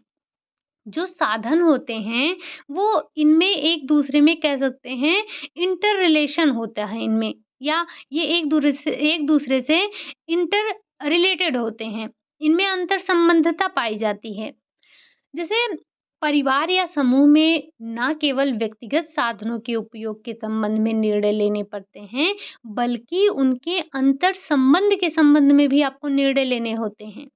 Speaker 1: जो साधन होते हैं, वो इनमें एक-दूसरे में कह सकते हैं इंटर रिलेशन होता है इनमें, या ये एक-दूसरे से इंटर रिलेटेड होते हैं। इनमें अंतर संबंधता पाई जाती है। जैसे परिवार या समूह में ना केवल व्यक्तिगत साधनों के उपयोग के संबंध में निर्णय लेने पड़ते हैं, बल्कि उनके अंतर संबंध के संबंध में भी आपको निर्णय लेने होते हैं।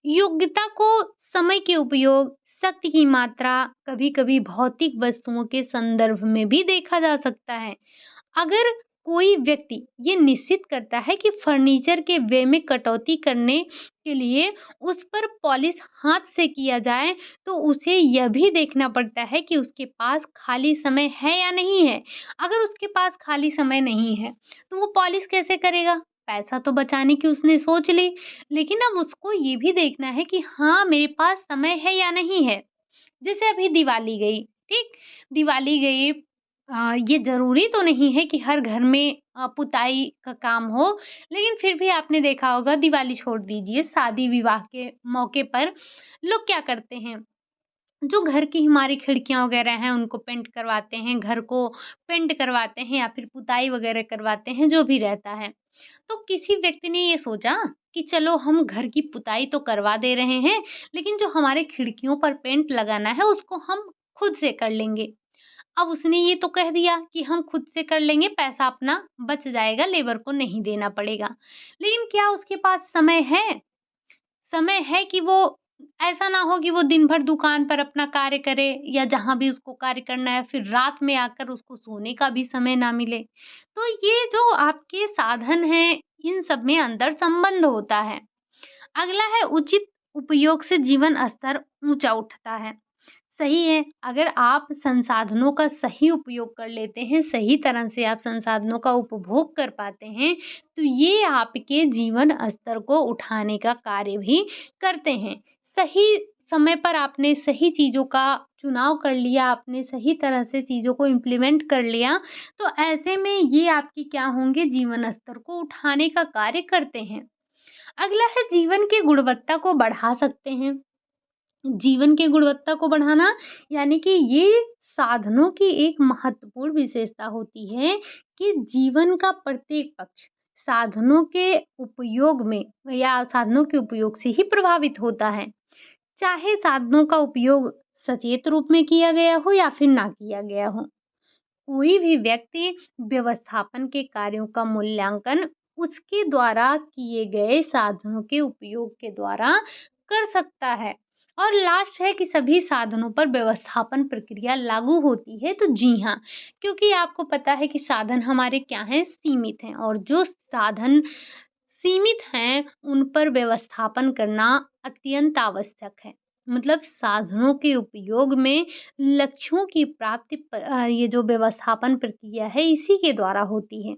Speaker 1: योग्यता को समय के उपयोग, शक्ति की मात्रा, कभी-कभी भौतिक वस्तुओं के संदर्भ में भी देखा जा सकता है। अगर कोई व्यक्ति ये निश्चित करता है कि फर्नीचर के व्यय में कटौती करने के लिए उस पर पॉलिश हाथ से किया जाए, तो उसे यह भी देखना पड़ता है कि उसके पास खाली समय है या नहीं है। अगर उसके पास खाली समय नहीं है, तो वो पॉलिश कैसे करेगा? पैसा तो बचाने की उसने सोच ली, लेकिन अब उसको ये भी देखना है कि हाँ, मेरे पास समय है या नहीं है। जैसे अभी दिवाली गई, ठीक? दिवाली गई, ये ज़रूरी तो नहीं है कि हर घर में पुताई का काम हो, लेकिन फिर भी आपने देखा होगा, दिवाली छोड़ दीजिए, शादी-विवाह के मौके पर लोग क्या करते हैं, जो घर की हमारी खिड़कियाँ वगैरह हैं, उनको पेंट करवाते हैं, घर को पेंट करवाते हैं या फिर पुताई वगैरह करवाते हैं, जो भी रहता है। तो किसी व्यक्ति ने ये सोचा कि चलो हम घर की पुताई तो करवा दे रहे हैं, लेकिन जो हमारे खिड़कियों पर पेंट लगाना है, उसको हम खुद से कर लेंगे। अब उसने ये तो कह दिया कि हम खुद से कर लेंगे, पैसा अपना बच जाएगा, लेबर को नहीं देना पड़ेगा। लेकिन क्या उसके पास समय है? समय है कि वो ऐसा ना हो कि वो दिन भर दुकान पर अपना कार्य करे या जहाँ भी उसको कार्य करना है, फिर रात में आकर उसको सोने का भी समय ना मिले। तो ये जो आपके साधन हैं, इन सब में अंतर संबंध होता है। अगला है उचित उपयोग से जीवन स्तर ऊँचा उठता है। सही है, अगर आप संसाधनों का सही उपयोग कर लेते हैं, सही तरह से आप संसाधनों का उपभोग कर पाते हैं, तो ये आपके जीवन स्तर को उठाने का कार्य भी करते हैं। सही समय पर आपने सही चीज़ों का चुनाव कर लिया, आपने सही तरह से चीज़ों को इम्प्लीमेंट कर लिया, तो ऐसे में ये आपकी क्या होंगे, जीवन स्तर को उठाने का कार्य करते हैं। अगला है जीवन की गुणवत्ता को बढ़ा सकते हैं। जीवन की गुणवत्ता को बढ़ाना यानी कि ये साधनों की एक महत्वपूर्ण विशेषता होती है कि जीवन का प्रत्येक पक्ष साधनों के उपयोग में या साधनों के उपयोग से ही प्रभावित होता है। चाहे साधनों का उपयोग सचेत रूप में किया गया हो या फिर ना किया गया हो। कोई भी व्यक्ति व्यवस्थापन के कार्यों का मूल्यांकन उसके द्वारा किए गए साधनों के उपयोग के द्वारा कर सकता है। और लास्ट है कि सभी साधनों पर व्यवस्थापन प्रक्रिया लागू होती है, तो जी हाँ, क्योंकि आपको पता है कि साधन हमारे क्या हैं, सीमित हैं, और जो साधन सीमित हैं उन पर व्यवस्थापन करना अत्यंत आवश्यक है। मतलब साधनों के उपयोग में लक्ष्यों की प्राप्ति ये जो व्यवस्थापन प्रक्रिया है, इसी के द्वारा होती है।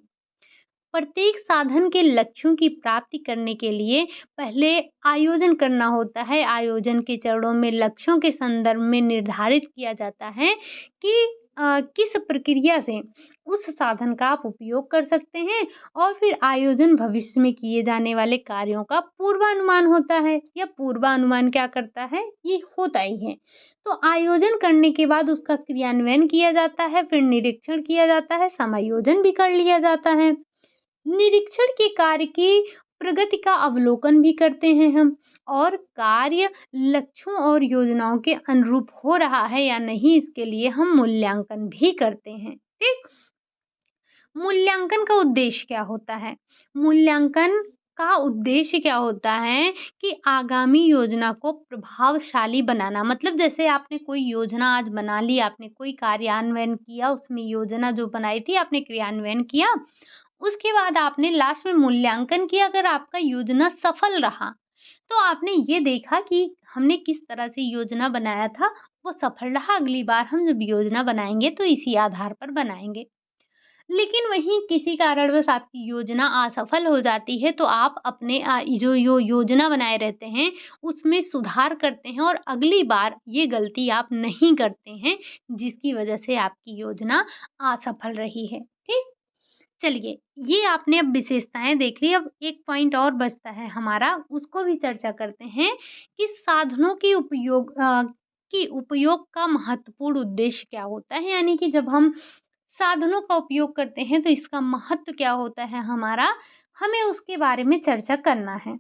Speaker 1: प्रत्येक साधन के लक्ष्यों की प्राप्ति करने के लिए पहले आयोजन करना होता है। आयोजन के चरणों में लक्ष्यों के संदर्भ में निर्धारित किया जाता है कि किस प्रक्रिया से उस साधन का आप उपयोग कर सकते हैं, और फिर आयोजन भविष्य में किए जाने वाले कार्यों का पूर्वानुमान होता है, या पूर्वानुमान क्या करता है, ये होता ही है। तो आयोजन करने के बाद उसका क्रियान्वयन किया जाता है, फिर निरीक्षण किया जाता है, समायोजन भी कर लिया जाता है। निरीक्षण के कार्य की प्रगति का अवलोकन भी करते हैं हम, और कार्य लक्ष्यों और योजनाओं के अनुरूप हो रहा है या नहीं, इसके लिए हम मूल्यांकन भी करते हैं। ठीक। मूल्यांकन का उद्देश्य क्या होता है? मूल्यांकन का उद्देश्य क्या होता है कि आगामी योजना को प्रभावशाली बनाना। मतलब जैसे आपने कोई योजना आज बना ली, आपने कोई कार्यान्वयन किया, उसमें योजना जो बनाई थी आपने क्रियान्वयन किया, उसके बाद आपने लास्ट में मूल्यांकन किया। अगर आपका योजना सफल रहा, तो आपने ये देखा कि हमने किस तरह से योजना बनाया था, वो सफल रहा। अगली बार हम जब योजना बनाएँगे तो इसी आधार पर बनाएँगे। लेकिन वहीं किसी कारणवश आपकी योजना असफल हो जाती है, तो आप अपने जो योजना बनाए रहते हैं, उसमें सुधार करते हैं और अगली बार ये गलती आप नहीं करते हैं, जिसकी वजह से आपकी योजना असफल रही है। ठीक? चलिए, ये आपने अब विशेषताएँ देख ली, अब एक पॉइंट और बचता है हमारा, उसको भी चर्चा करते हैं कि साधनों की उपयोग का महत्वपूर्ण उद्देश्य क्या होता है? यानी कि जब हम साधनों का उपयोग करते हैं, तो इसका महत्व क्या होता है हमारा, हमें उसके बारे में चर्चा करना है।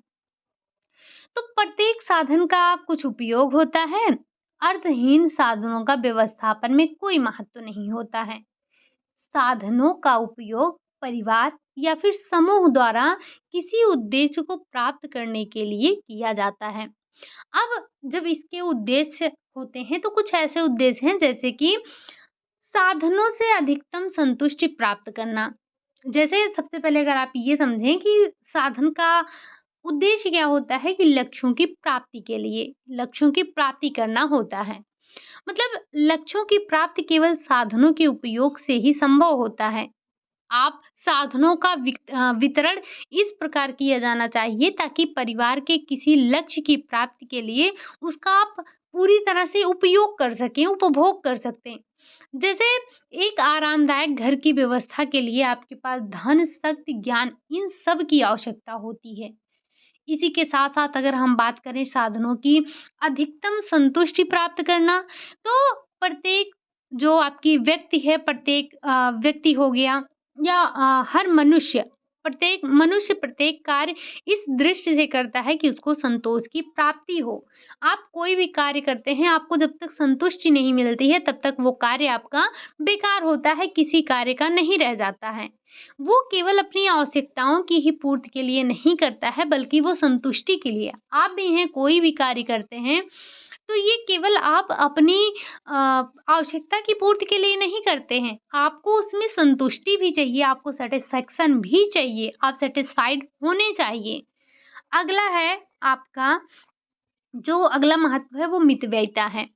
Speaker 1: तो प्रत्येक साधन का कुछ उपयोग होता है। अर्थहीन साधनों का व्यवस्थापन में कोई महत्व नहीं होता है। साधनों का उपयोग परिवार या फिर समूह द्वारा किसी उद्देश्य को प्राप्त करने के लिए किया जाता है। अब जब इसके उद्देश्य होते हैं, तो कुछ ऐसे उद्देश्य हैं जैसे कि साधनों से अधिकतम संतुष्टि प्राप्त करना। जैसे सबसे पहले अगर आप ये समझें कि साधन का उद्देश्य क्या होता है, कि लक्ष्यों की प्राप्ति के लिए, लक्ष्यों की प्राप्ति करना होता है। मतलब लक्ष्यों की प्राप्ति केवल साधनों के उपयोग से ही संभव होता है। आप साधनों का वितरण इस प्रकार किया जाना चाहिए ताकि परिवार के किसी लक्ष्य की प्राप्ति के लिए उसका आप पूरी तरह से उपयोग कर सकें, उपभोग कर सकते हैं। जैसे एक आरामदायक घर की व्यवस्था के लिए आपके पास धन, शक्ति, ज्ञान, इन सब की आवश्यकता होती है। इसी के साथ-साथ अगर हम बात करें साधनों की अधिकतम संतुष्टि प्राप्त करना, तो प्रत्येक जो आपकी व्यक्ति है, प्रत्येक व्यक्ति हो गया या हर मनुष्य, प्रत्येक कार्य इस दृष्टि से करता है कि उसको संतोष की प्राप्ति हो। आप कोई भी कार्य करते हैं, आपको जब तक संतुष्टि नहीं मिलती है, तब तक वो कार्य आपका बेकार होता है, किसी कार्य का नहीं रह जाता है। वो केवल अपनी आवश्यकताओं की ही पूर्ति के लिए नहीं करता है, बल्कि वो संतुष्टि के लिए। आप भी हैं, कोई भी कार्य करते हैं, तो ये केवल आप अपनी आवश्यकता की पूर्ति के लिए नहीं करते हैं। आपको उसमें संतुष्टि भी चाहिए, आपको सैटिस्फैक्शन भी चाहिए, आप सैटिस्फाइड होने चाहिए। अगला है आपका, जो अगला महत्व है वो मितव्ययिता है।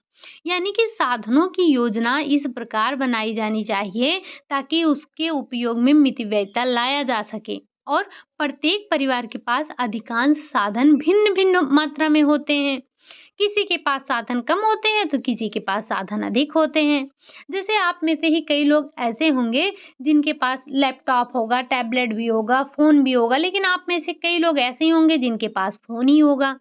Speaker 1: यानी कि साधनों की योजना इस प्रकार बनाई जानी चाहिए ताकि उसके उपयोग में मितव्ययिता लाया जा सके। और प्रत्येक परिवार के पास अधिकांश साधन भिन्न-भिन्न मात्रा में होते हैं। किसी के पास साधन कम होते हैं, तो किसी के पास साधन अधिक होते हैं। जैसे आप में से ही कई लोग ऐसे होंगे जिनके पास लैपटॉप होगा, टैबलेट भी होगा, फ़ोन भी होगा, लेकिन आप में से कई लोग ऐसे ही होंगे जिनके पास फ़ोन ही होगा।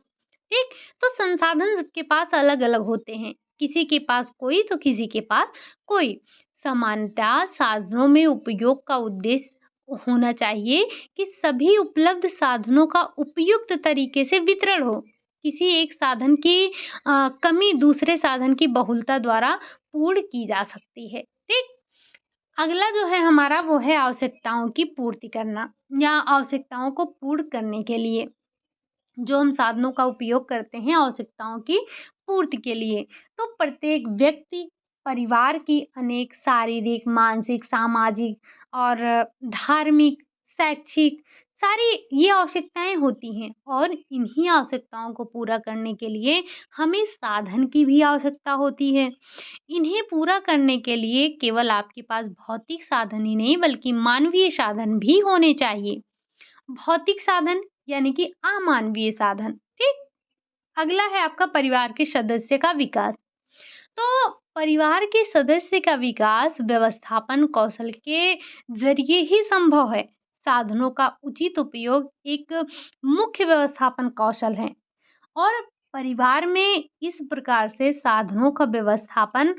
Speaker 1: ठीक? तो संसाधन सबके पास अलग-अलग होते हैं। किसी के पास कोई तो किसी के पास कोई। समानतः साधनों में उपयोग का उद्देश्य होना चाहिए कि सभी उपलब्ध साधनों का उपयुक्त तरीके से वितरण हो। किसी एक साधन की कमी दूसरे साधन की बहुलता द्वारा पूर्ण की जा सकती है। ठीक? अगला जो है हमारा, वो है आवश्यकताओं की पूर्ति करना या आवश्यकताओं को पूर्ण करने के लिए जो हम साधनों का उपयोग करते हैं आवश्यकताओं की पूर्ति के लिए। तो प्रत्येक व्यक्ति परिवार की अनेक शारीरिक, मानसिक, सामाजिक और धार्मिक, शैक्षिक सारी ये आवश्यकताएँ होती हैं और इन्हीं आवश्यकताओं को पूरा करने के लिए हमें साधन की भी आवश्यकता होती है। इन्हें पूरा करने के लिए केवल आपके पास भौतिक साधन ही नहीं बल्कि मानवीय साधन भी होने चाहिए। भौतिक साधन यानी कि अमानवीय साधन, ठीक? अगला है आपका परिवार के सदस्य का विकास। तो परिवार के सदस्य का विकास व्यवस्थापन कौशल के ज़रिए ही संभव है। साधनों का उचित उपयोग एक मुख्य व्यवस्थापन कौशल है और परिवार में इस प्रकार से साधनों का व्यवस्थापन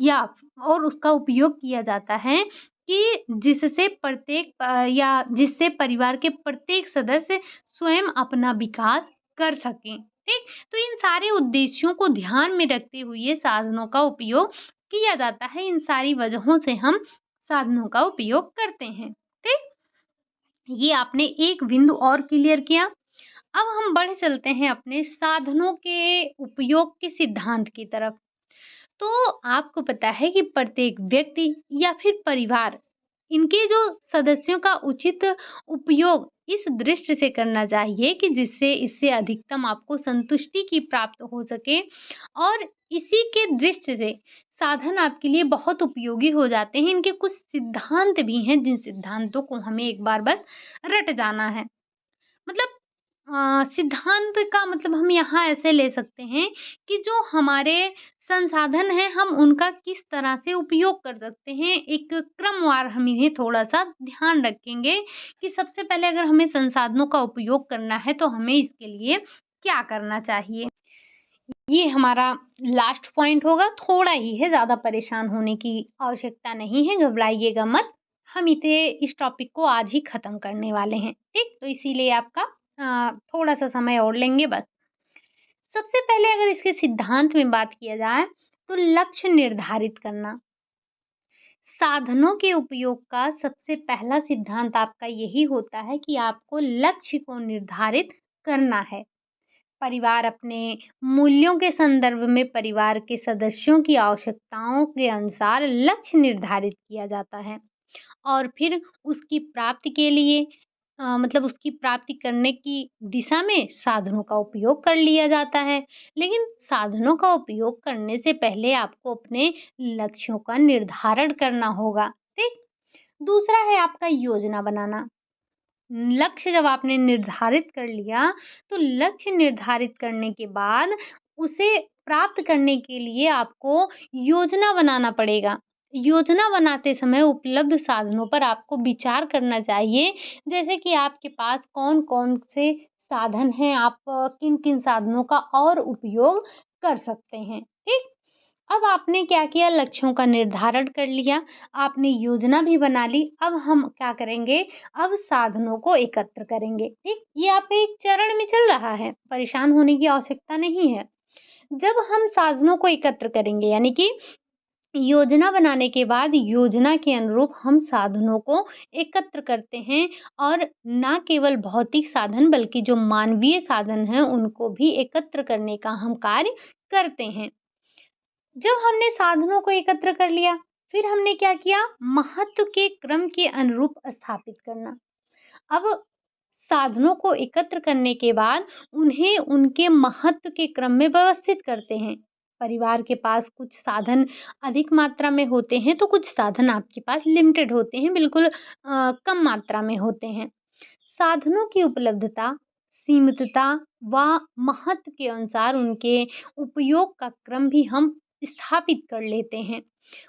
Speaker 1: या और उसका उपयोग किया जाता है कि जिससे परिवार के प्रत्येक सदस्य स्वयं अपना विकास कर सकें। ठीक? तो इन सारे उद्देश्यों को ध्यान में रखते हुए साधनों का उपयोग किया जाता है। इन सारी वजहों से हम साधनों का उपयोग करते हैं। ठीक? ये आपने एक बिंदु और क्लियर किया। अब हम बढ़ चलते हैं अपने साधनों के उपयोग के सिद्धांत की तरफ। तो आपको पता है कि प्रत्येक व्यक्ति या फिर परिवार, इनके जो सदस्यों का उचित उपयोग इस दृष्टि से करना चाहिए कि जिससे इससे अधिकतम आपको संतुष्टि की प्राप्त हो सके, और इसी के दृष्टि से साधन आपके लिए बहुत उपयोगी हो जाते हैं। इनके कुछ सिद्धांत भी हैं जिन सिद्धांतों को हमें एक बार बस रट जाना है। मतलब सिद्धांत का मतलब हम यहाँ ऐसे ले सकते हैं कि जो हमारे संसाधन हैं हम उनका किस तरह से उपयोग कर सकते हैं। एक क्रमवार हम इन्हें थोड़ा-सा ध्यान रखेंगे कि सबसे पहले अगर हमें संसाधनों का उपयोग करना है तो हमें इसके लिए क्या करना चाहिए। ये हमारा लास्ट पॉइंट होगा, थोड़ा ही है, ज़्यादा परेशान होने की आवश्यकता नहीं है, घबराइएगा मत। हम इस टॉपिक को आज ही ख़त्म करने वाले हैं, ठीक? तो इसीलिए आपका थोड़ा-सा समय और लेंगे बस। सबसे पहले अगर इसके सिद्धांत में बात किया जाए, तो लक्ष्य निर्धारित करना। साधनों के उपयोग का सबसे पहला सिद्धांत आपका यही होता है कि आपको लक्ष्य को निर्धारित करना है। परिवार अपने मूल्यों के संदर्भ में परिवार के सदस्यों की आवश्यकताओं के अनुसार लक्ष्य निर्धारित किया जाता है, और फिर उसकी प्राप्ति के लिए मतलब उसकी प्राप्ति करने की दिशा में साधनों का उपयोग कर लिया जाता है। लेकिन साधनों का उपयोग करने से पहले आपको अपने लक्ष्यों का निर्धारण करना होगा, ठीक? दूसरा है आपका योजना बनाना। लक्ष्य जब आपने निर्धारित कर लिया, तो लक्ष्य निर्धारित करने के बाद उसे प्राप्त करने के लिए आपको योजना बनाना पड़ेगा। योजना बनाते समय उपलब्ध साधनों पर आपको विचार करना चाहिए, जैसे कि आपके पास कौन-कौन से साधन हैं, आप किन-किन साधनों का और उपयोग कर सकते हैं, ठीक? अब आपने क्या किया, लक्ष्यों का निर्धारण कर लिया, आपने योजना भी बना ली। अब हम क्या करेंगे, अब साधनों को एकत्र करेंगे, ठीक? ये आपके एक चरण में चल रहा है, परेशान होने की आवश्यकता नहीं है। जब हम साधनों को एकत्र करेंगे यानी कि योजना बनाने के बाद योजना के अनुरूप हम साधनों को एकत्र करते हैं, और ना केवल भौतिक साधन बल्कि जो मानवीय साधन हैं उनको भी एकत्र करने का हम कार्य करते हैं। जब हमने साधनों को एकत्र कर लिया, फिर हमने क्या किया, महत्व के क्रम के अनुरूप स्थापित करना। अब साधनों को एकत्र करने के बाद उन्हें उनके महत्व के क्रम में व्यवस्थित करते हैं। परिवार के पास कुछ साधन अधिक मात्रा में होते हैं, तो कुछ साधन आपके पास लिमिटेड होते हैं, बिल्कुल कम मात्रा में होते हैं। साधनों की उपलब्धता, सीमितता व महत्व के अनुसार उनके उपयोग का क्रम भी हम स्थापित कर लेते हैं।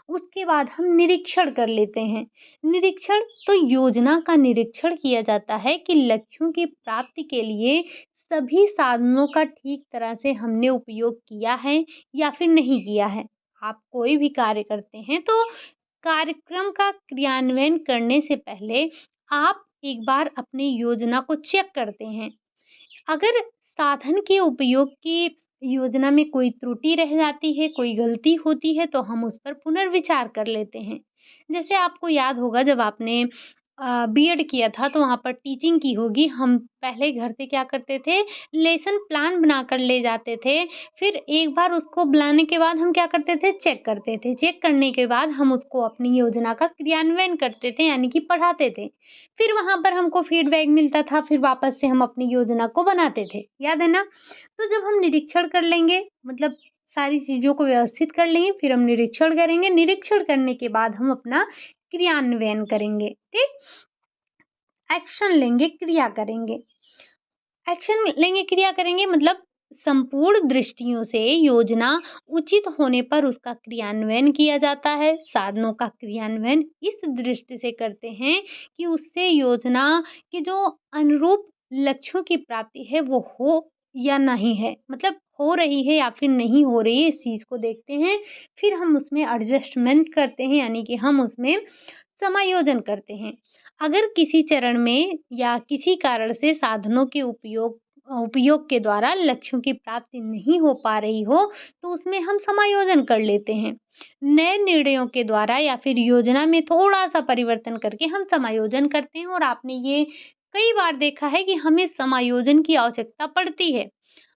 Speaker 1: उसके बाद हम निरीक्षण कर लेते हैं। निरीक्षण तो योजना का निरीक्षण किया जाता है कि लक्ष्यों की प्राप्ति के लिए सभी साधनों का ठीक तरह से हमने उपयोग किया है या फिर नहीं किया है। आप कोई भी कार्य करते हैं तो कार्यक्रम का क्रियान्वयन करने से पहले आप एक बार अपनी योजना को चेक करते हैं। अगर साधन के उपयोग की योजना में कोई त्रुटि रह जाती है, कोई गलती होती है, तो हम उस पर पुनर्विचार कर लेते हैं। जैसे आपको याद होगा जब आपने बीएड किया था तो वहाँ पर टीचिंग की होगी, हम पहले घर से क्या करते थे, लेसन प्लान बनाकर ले जाते थे। फिर एक बार उसको बनाने के बाद हम क्या करते थे, चेक करते थे। चेक करने के बाद हम उसको अपनी योजना का क्रियान्वयन करते थे यानी कि पढ़ाते थे। फिर वहाँ पर हमको फीडबैक मिलता था, फिर वापस से हम अपनी योजना को बनाते थे, याद है ना? तो जब हम निरीक्षण कर लेंगे, मतलब सारी चीज़ों को व्यवस्थित कर लेंगे, फिर हम निरीक्षण करेंगे, निरीक्षण करने के बाद हम अपना क्रियान्वयन करेंगे, ठीक? एक्शन लेंगे, क्रिया करेंगे। एक्शन लेंगे, क्रिया करेंगे मतलब संपूर्ण दृष्टियों से योजना उचित होने पर उसका क्रियान्वयन किया जाता है। साधनों का क्रियान्वयन इस दृष्टि से करते हैं कि उससे योजना के जो अनुरूप लक्ष्यों की प्राप्ति है वो हो या नहीं है, मतलब हो रही है या फिर नहीं हो रही है, इस चीज़ को देखते हैं। फिर हम उसमें एडजस्टमेंट करते हैं यानी कि हम उसमें समायोजन करते हैं। अगर किसी चरण में या किसी कारण से साधनों के उपयोग उपयोग के द्वारा लक्ष्यों की प्राप्ति नहीं हो पा रही हो, तो उसमें हम समायोजन कर लेते हैं। नए निर्णयों के द्वारा या फिर योजना में थोड़ा-सा परिवर्तन करके हम समायोजन करते हैं और आपने ये कई बार देखा है कि हमें समायोजन की आवश्यकता पड़ती है।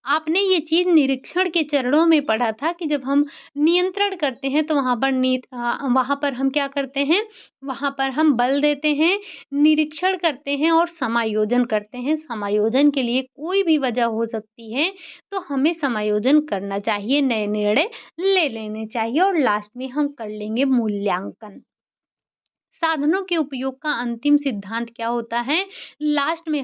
Speaker 1: आपने ये चीज़ निरीक्षण के चरणों में पढ़ा था कि जब हम नियंत्रण करते हैं तो वहाँ पर हम क्या करते हैं, वहाँ पर हम बल देते हैं, निरीक्षण करते हैं और समायोजन करते हैं। समायोजन के लिए कोई भी वजह हो सकती है, तो हमें समायोजन करना चाहिए, नए निर्णय ले लेने चाहिए और लास्ट में हम कर लेंगे मूल्यांकन। साधनों के उपयोग का अंतिम सिद्धांत क्या होता है? लास्ट में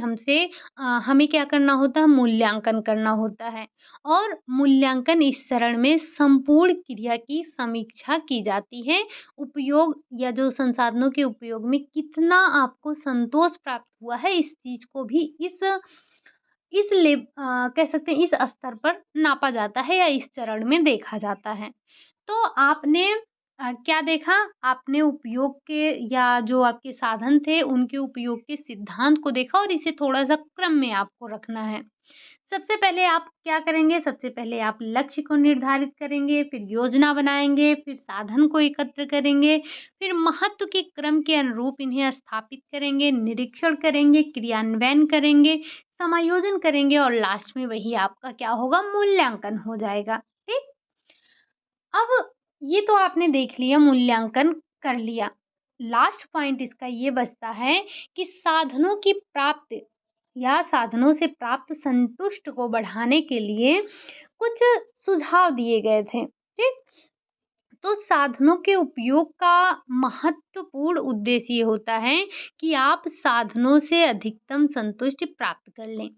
Speaker 1: हमें क्या करना होता है? मूल्यांकन करना होता है और मूल्यांकन इस चरण में संपूर्ण क्रिया की समीक्षा की जाती है। उपयोग या जो संसाधनों के उपयोग में कितना आपको संतोष प्राप्त हुआ है, इस चीज़ को भी कह सकते हैं इस स्तर पर नापा जाता है या इस चरण में देखा जाता है। तो आपने क्या देखा? आपने उपयोग के या जो आपके साधन थे, उनके उपयोग के सिद्धांत को देखा और इसे थोड़ा-सा क्रम में आपको रखना है। सबसे पहले आप क्या करेंगे? सबसे पहले आप लक्ष्य को निर्धारित करेंगे, फिर योजना बनाएँगे, फिर साधन को एकत्र करेंगे, फिर महत्व के क्रम के अनुरूप इन्हें स्थापित करेंगे, निरीक्षण करेंगे, क्रियान्वयन करेंगे, समायोजन करेंगे और लास्ट में वही आपका क्या होगा? मूल्यांकन हो जाएगा। ठीक? अब ये तो आपने देख लिया, मूल्यांकन कर लिया। लास्ट पॉइंट इसका ये बचता है कि साधनों की प्राप्ति या साधनों से प्राप्त संतुष्ट को बढ़ाने के लिए कुछ सुझाव दिए गए थे। ठीक? तो साधनों के उपयोग का महत्वपूर्ण उद्देश्य ये होता है कि आप साधनों से अधिकतम संतुष्टि प्राप्त कर लें।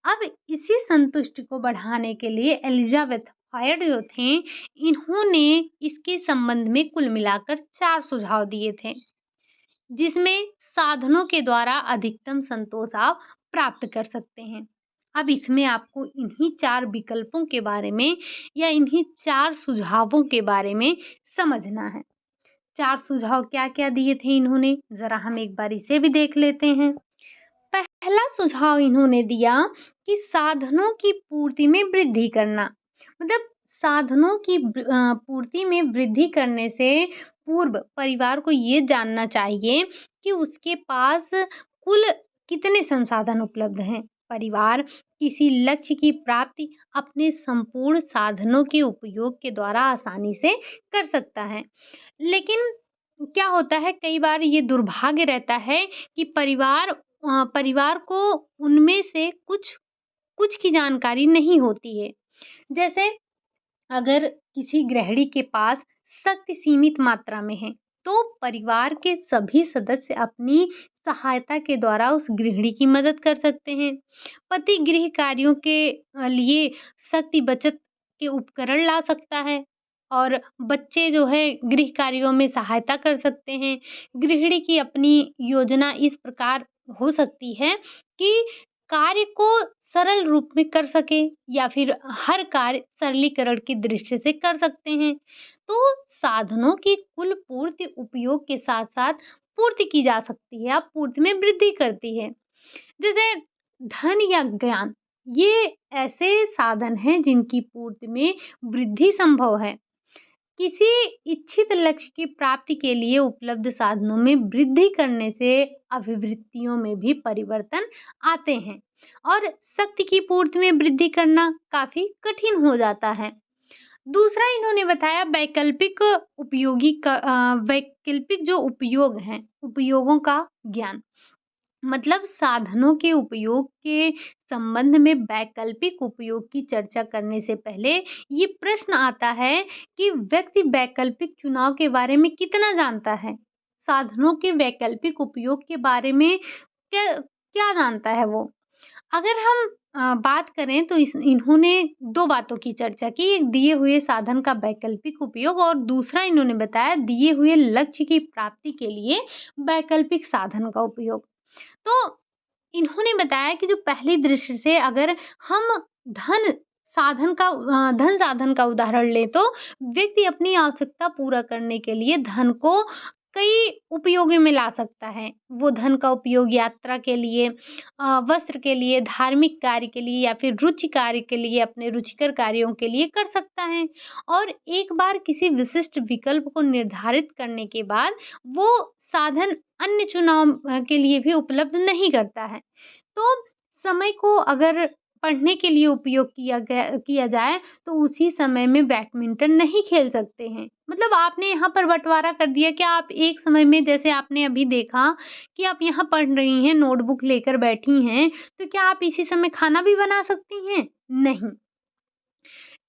Speaker 1: अब इसी संतुष्टि को बढ़ाने के लिए एलिजाबेथ हायड जो थे, इन्होंने इसके संबंध में कुल मिलाकर 4 सुझाव दिए थे, जिसमें साधनों के द्वारा अधिकतम संतोष आप प्राप्त कर सकते हैं। अब इसमें आपको इन्हीं 4 विकल्पों के बारे में या इन्हीं 4 सुझावों के बारे में समझना है। 4 सुझाव क्या-क्या दिए थे इन्होंने? ज़रा हम एक बार इसे भी देख लेते हैं। पहला सुझाव इन्होंने दिया कि साधनों की पूर्ति में वृद्धि करना। मतलब साधनों की पूर्ति में वृद्धि करने से पूर्व परिवार को ये जानना चाहिए कि उसके पास कुल कितने संसाधन उपलब्ध हैं। परिवार किसी लक्ष्य की प्राप्ति अपने संपूर्ण साधनों के उपयोग के द्वारा आसानी से कर सकता है। लेकिन क्या होता है, कई बार ये दुर्भाग्य रहता है कि परिवार को उनमें से कुछ कुछ की जानकारी नहीं होती है। जैसे अगर किसी गृहिणी के पास शक्ति सीमित मात्रा में है, तो परिवार के सभी सदस्य अपनी सहायता के द्वारा उस गृहिणी की मदद कर सकते हैं। पति गृह कार्यों के लिए शक्ति बचत के उपकरण ला सकता है और बच्चे जो है गृह कार्यों में सहायता कर सकते हैं। गृहिणी की अपनी योजना इस प्रकार हो सकती है कि कार्य को सरल रूप में कर सके या फिर हर कार्य सरलीकरण की दृष्टि से कर सकते हैं। तो साधनों की कुल पूर्ति उपयोग के साथ-साथ पूर्ति की जा सकती है, आप पूर्ति में वृद्धि करती है। जैसे धन या ज्ञान, ये ऐसे साधन हैं जिनकी पूर्ति में वृद्धि संभव है। किसी इच्छित लक्ष्य की प्राप्ति के लिए उपलब्ध साधनों में वृद्धि करने से अभिवृत्तियों में भी परिवर्तन आते हैं और शक्ति की पूर्ति में वृद्धि करना काफी कठिन हो जाता है। दूसरा इन्होंने बताया वैकल्पिक जो उपयोग हैं, उपयोगों का ज्ञान। मतलब साधनों के उपयोग के संबंध में वैकल्पिक उपयोग की चर्चा करने से पहले ये प्रश्न आता है कि व्यक्ति वैकल्पिक चुनाव के बारे में कितना जानता है? साधनों के वैकल्पिक उपयोग के बारे में क्या क्या जानता है वो? अगर हम बात करें तो इस इन्होंने 2 बातों की चर्चा की, एक दिए हुए साधन का वैकल्पिक उपयोग और दूसरा इन्होंने बताया दिए हुए लक्ष्य की प्राप्ति के लिए वैकल्पिक साधन का उपयोग। तो इन्होंने बताया कि जो पहली दृष्टि से अगर हम धन धन साधन का उदाहरण लें तो व्यक्ति अपनी आवश्यकता पूरा करने के लिए धन को कई उपयोगी में ला सकता है। वो धन का उपयोग यात्रा के लिए, वस्त्र के लिए, धार्मिक कार्य के लिए या फिर रुचि कार्य के लिए, अपने रुचिकर कार्यों के लिए कर सकता है। और एक बार किसी विशिष्ट विकल्प को निर्धारित करने के बाद वो साधन अन्य चुनाव के लिए भी उपलब्ध नहीं करता है। तो समय को अगर पढ़ने के लिए उपयोग किया जाए तो उसी समय में बैडमिंटन नहीं खेल सकते हैं। मतलब आपने यहाँ पर बँटवारा कर दिया कि आप एक समय में, जैसे आपने अभी देखा कि आप यहाँ पढ़ रही हैं, नोटबुक लेकर बैठी हैं, तो क्या आप इसी समय खाना भी बना सकती हैं? नहीं।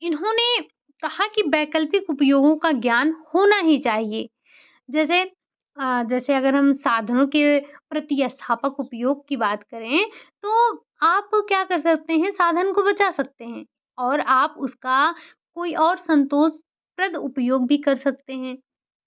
Speaker 1: इन्होंने कहा कि वैकल्पिक उपयोगों का ज्ञान होना ही चाहिए। जैसे जैसे अगर हम साधनों के प्रतिस्थापक उपयोग की बात करें, तो आप क्या कर सकते हैं, साधन को बचा सकते हैं और आप उसका कोई और संतोषप्रद उपयोग भी कर सकते हैं।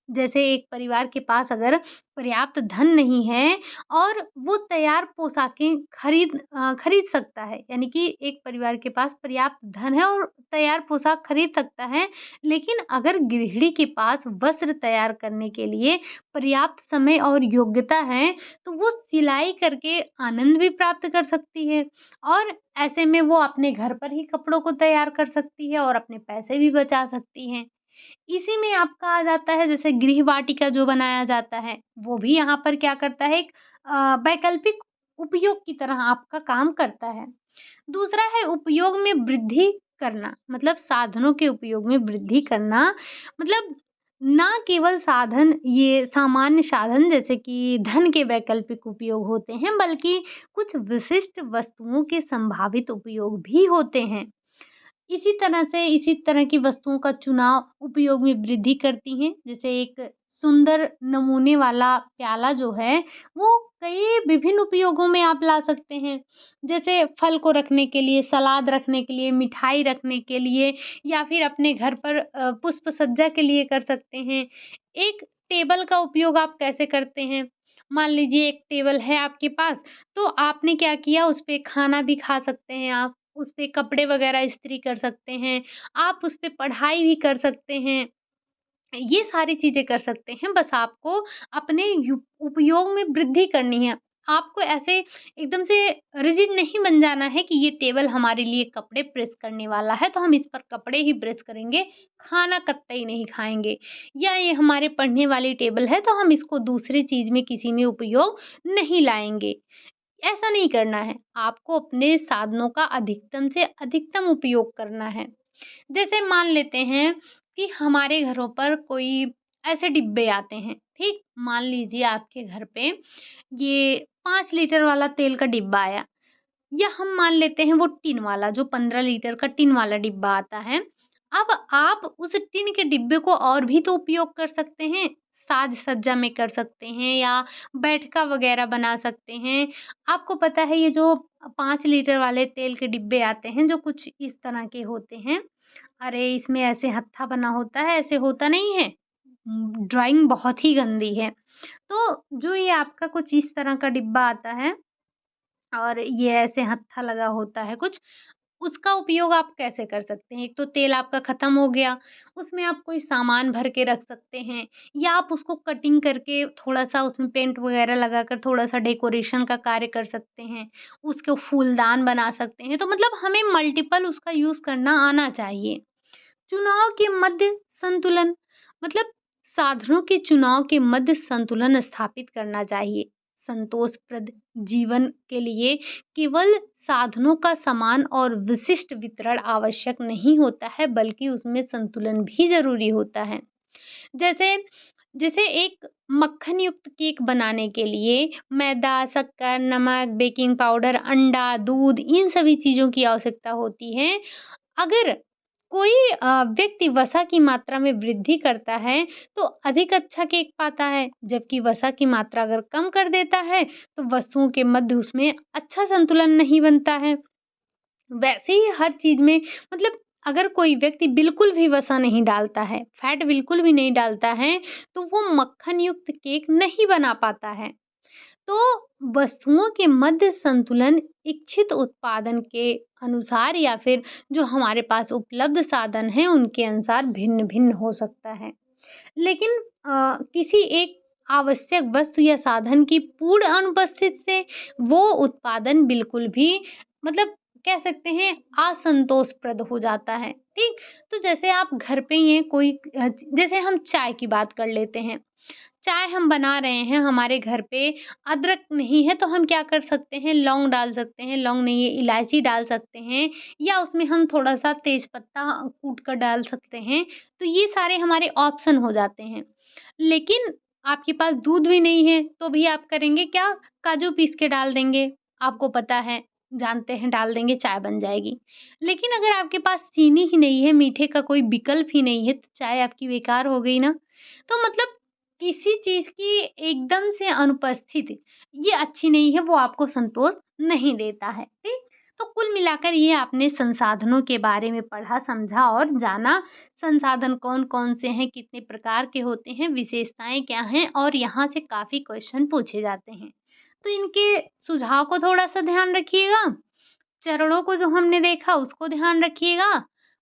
Speaker 1: जैसे एक परिवार के पास अगर पर्याप्त धन नहीं है और वो तैयार पोशाकें खरीद सकता है, यानी कि एक परिवार के पास पर्याप्त धन है और तैयार पोशाक खरीद सकता है, लेकिन अगर गृहिणी के पास वस्त्र तैयार करने के लिए पर्याप्त समय और योग्यता है, तो वो सिलाई करके आनंद भी प्राप्त कर सकती है और ऐसे में वो अपने घर पर ही कपड़ों को तैयार कर सकती है और अपने पैसे भी बचा सकती हैं। इसी में आपका आ जाता है जैसे गृह-वाटिका जो बनाया जाता है, वो भी यहाँ पर क्या करता है, एक वैकल्पिक उपयोग की तरह आपका काम करता है। दूसरा है उपयोग में वृद्धि करना, मतलब साधनों के उपयोग में वृद्धि करना, मतलब ना केवल साधन, ये सामान्य साधन जैसे कि धन के वैकल्पिक उपयोग होते हैं, बल्कि कुछ विशिष्ट वस्तुओं के संभावित उपयोग भी होते हैं। इसी तरह से इसी तरह की वस्तुओं का चुनाव उपयोग में वृद्धि करती हैं। जैसे एक सुंदर नमूने वाला प्याला जो है, वो कई विभिन्न उपयोगों में आप ला सकते हैं। जैसे फल को रखने के लिए, सलाद रखने के लिए, मिठाई रखने के लिए या फिर अपने घर पर पुष्प सज्जा के लिए कर सकते हैं। एक टेबल का उपयोग आप कैसे करते हैं? मान लीजिए एक टेबल है आपके पास, तो आपने क्या किया, उस पे खाना भी खा सकते हैं आप। उसपे कपड़े वगैरह इस्त्री कर सकते हैं, आप उसपे पढ़ाई भी कर सकते हैं। ये सारी चीज़ें कर सकते हैं, बस आपको अपने उपयोग में वृद्धि करनी है। आपको ऐसे एकदम से रिजिड नहीं बन जाना है कि ये टेबल हमारे लिए कपड़े प्रेस करने वाला है, तो हम इस पर कपड़े ही प्रेस करेंगे, खाना कतई नहीं खाएँगे। या ये हमारे पढ़ने वाली टेबल है, तो हम इसको दूसरी चीज़ में किसी में उपयोग नहीं लाएँगे। ऐसा नहीं करना है, आपको अपने साधनों का अधिकतम से अधिकतम उपयोग करना है। जैसे मान लेते हैं कि हमारे घरों पर कोई ऐसे डिब्बे आते हैं, ठीक? मान लीजिए आपके घर पे ये 5 लीटर वाला तेल का डिब्बा आया, या हम मान लेते हैं वो टिन वाला, जो 15 लीटर का टिन वाला डिब्बा आता है। अब आप उस टिन के डिब्बे को और भी तो उपयोग कर सकते हैं, साज-सज्जा में कर सकते हैं या बैठका वगैरह बना सकते हैं। आपको पता है ये जो 5 लीटर वाले तेल के डिब्बे आते हैं, जो कुछ इस तरह के होते हैं। अरे! इसमें ऐसे हत्था बना होता है, ऐसे होता नहीं है। ड्राइंग बहुत ही गंदी है। तो जो ये आपका कुछ इस तरह का डिब्बा आता है और ये ऐसे हत्था लगा होता है कुछ, उसका उपयोग आप कैसे कर सकते हैं? एक तो तेल आपका खत्म हो गया, उसमें आप कोई सामान भर के रख सकते हैं या आप उसको कटिंग करके थोड़ा-सा उसमें पेंट वगैरह लगाकर थोड़ा-सा डेकोरेशन का कार्य कर सकते हैं, उसको फूलदान बना सकते हैं। तो मतलब हमें मल्टीपल उसका यूज़ करना आना चाहिए। चुनाव के मध्य संतुलन, मतलब साधनों के चुनाव के मध्य संतुलन स्थापित करना चाहिए। संतोषप्रद जीवन के लिए केवल साधनों का समान और विशिष्ट वितरण आवश्यक नहीं होता है, बल्कि उसमें संतुलन भी ज़रूरी होता है। जैसे जैसे एक मक्खन युक्त केक बनाने के लिए मैदा, शक्कर, नमक, बेकिंग पाउडर, अंडा, दूध, इन सभी चीज़ों की आवश्यकता होती है। अगर कोई व्यक्ति वसा की मात्रा में वृद्धि करता है, तो अधिक अच्छा केक पाता है, जबकि वसा की मात्रा अगर कम कर देता है, तो वस्तुओं के मध्य उसमें अच्छा संतुलन नहीं बनता है। वैसे ही हर चीज़ में, मतलब अगर कोई व्यक्ति बिल्कुल भी वसा नहीं डालता है, फैट बिल्कुल भी नहीं डालता है, तो वो मक्खन युक्त केक नहीं बना पाता है। तो वस्तुओं के मध्य संतुलन इच्छित उत्पादन के अनुसार या फिर जो हमारे पास उपलब्ध साधन हैं उनके अनुसार भिन्न-भिन्न हो सकता है। लेकिन किसी एक आवश्यक वस्तु या साधन की पूर्ण अनुपस्थिति से वो उत्पादन बिल्कुल भी मतलब कह सकते हैं असंतोषप्रद हो जाता है, ठीक? तो जैसे आप घर पे ही हैं कोई जैसे हम चाय की बात कर लेते हैं। चाय हम बना रहे हैं हमारे घर पे, अदरक नहीं है तो हम क्या कर सकते हैं, लौंग डाल सकते हैं, लौंग नहीं है इलायची डाल सकते हैं या उसमें हम थोड़ा-सा तेज पत्ता कूट कर डाल सकते हैं। तो ये सारे हमारे ऑप्शन हो जाते हैं। लेकिन आपके पास दूध भी नहीं है तो भी आप करेंगे क्या? काजू पीस के डाल देंगे। आपको पता है, जानते हैं डाल देंगे चाय बन जाएगी। लेकिन अगर आपके पास चीनी ही नहीं है, मीठे का कोई विकल्प ही नहीं है तो चाय आपकी बेकार हो गई ना। तो मतलब किसी चीज़ की एकदम से अनुपस्थिति ये अच्छी नहीं है, वो आपको संतोष नहीं देता है, ठीक? तो कुल मिलाकर ये आपने संसाधनों के बारे में पढ़ा, समझा और जाना। संसाधन कौन-कौन से हैं, कितने प्रकार के होते हैं, विशेषताएँ क्या हैं और यहाँ से काफ़ी क्वेश्चन पूछे जाते हैं। तो इनके सुझाव को थोड़ा-सा ध्यान रखिएगा। चरणों को जो हमने देखा उसको ध्यान रखिएगा।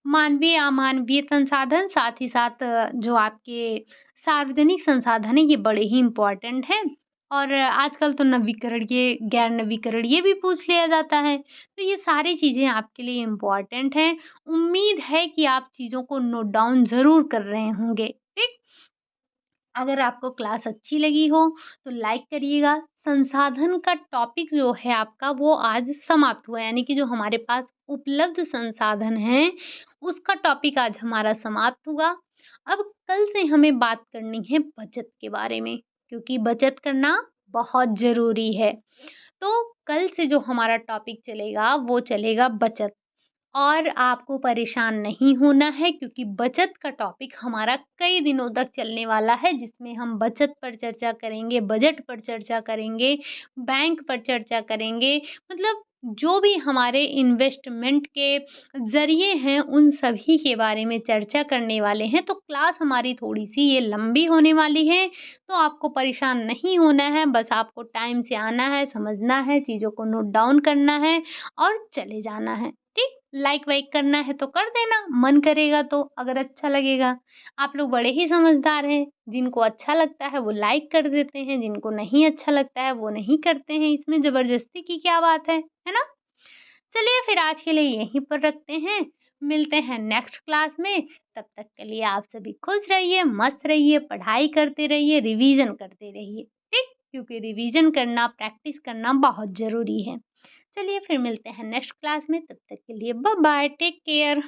Speaker 1: मानवीय, अमानवीय संसाधन साथ ही साथ जो आपके सार्वजनिक संसाधन हैं ये बड़े ही इम्पोर्टेंट हैं और आजकल तो नवीकरणीय, गैर नवीकरणीय भी पूछ लिया जाता है। तो ये सारी चीज़ें आपके लिए इम्पोर्टेंट हैं। उम्मीद है कि आप चीज़ों को नोट डाउन ज़रूर कर रहे होंगे, ठीक? अगर आपको क्लास अच्छी लगी हो तो लाइक करिएगा। संसाधन का टॉपिक जो है आपका वो आज समाप्त हुआ, यानी कि जो हमारे पास उपलब्ध संसाधन हैं उसका टॉपिक आज हमारा समाप्त हुआ। अब कल से हमें बात करनी है बचत के बारे में, क्योंकि बचत करना बहुत ज़रूरी है। तो कल से जो हमारा टॉपिक चलेगा वो चलेगा बचत। और आपको परेशान नहीं होना है क्योंकि बचत का टॉपिक हमारा कई दिनों तक चलने वाला है जिसमें हम बचत पर चर्चा करेंगे, बजट पर चर्चा करेंगे, बैंक पर चर्चा करेंगे। मतलब जो भी हमारे इन्वेस्टमेंट के ज़रिए हैं उन सभी के बारे में चर्चा करने वाले हैं। तो क्लास हमारी थोड़ी-सी ये लंबी होने वाली है, तो आपको परेशान नहीं होना है, बस आपको टाइम से आना है, समझना है, चीज़ों को नोट डाउन करना है और चले जाना है। ठीक? लाइक वाइक करना है तो कर देना, मन करेगा तो, अगर अच्छा लगेगा। आप लोग बड़े ही समझदार हैं, जिनको अच्छा लगता है वो लाइक कर देते हैं, जिनको नहीं अच्छा लगता है वो नहीं करते हैं, इसमें ज़बरदस्ती की क्या बात है ना? चलिए फिर आज के लिए यहीं पर रखते हैं, मिलते हैं नेक्स्ट क्लास में, तब तक के लिए आप सभी खुश रहिए, मस्त रहिए, पढ़ाई करते रहिए, रिवीज़न करते रहिए, ठीक? क्योंकि रिवीज़न करना, प्रैक्टिस करना बहुत ज़रूरी है। चलिए फिर मिलते हैं नेक्स्ट क्लास में, तब तक के लिए बाय बाय, टेक केयर।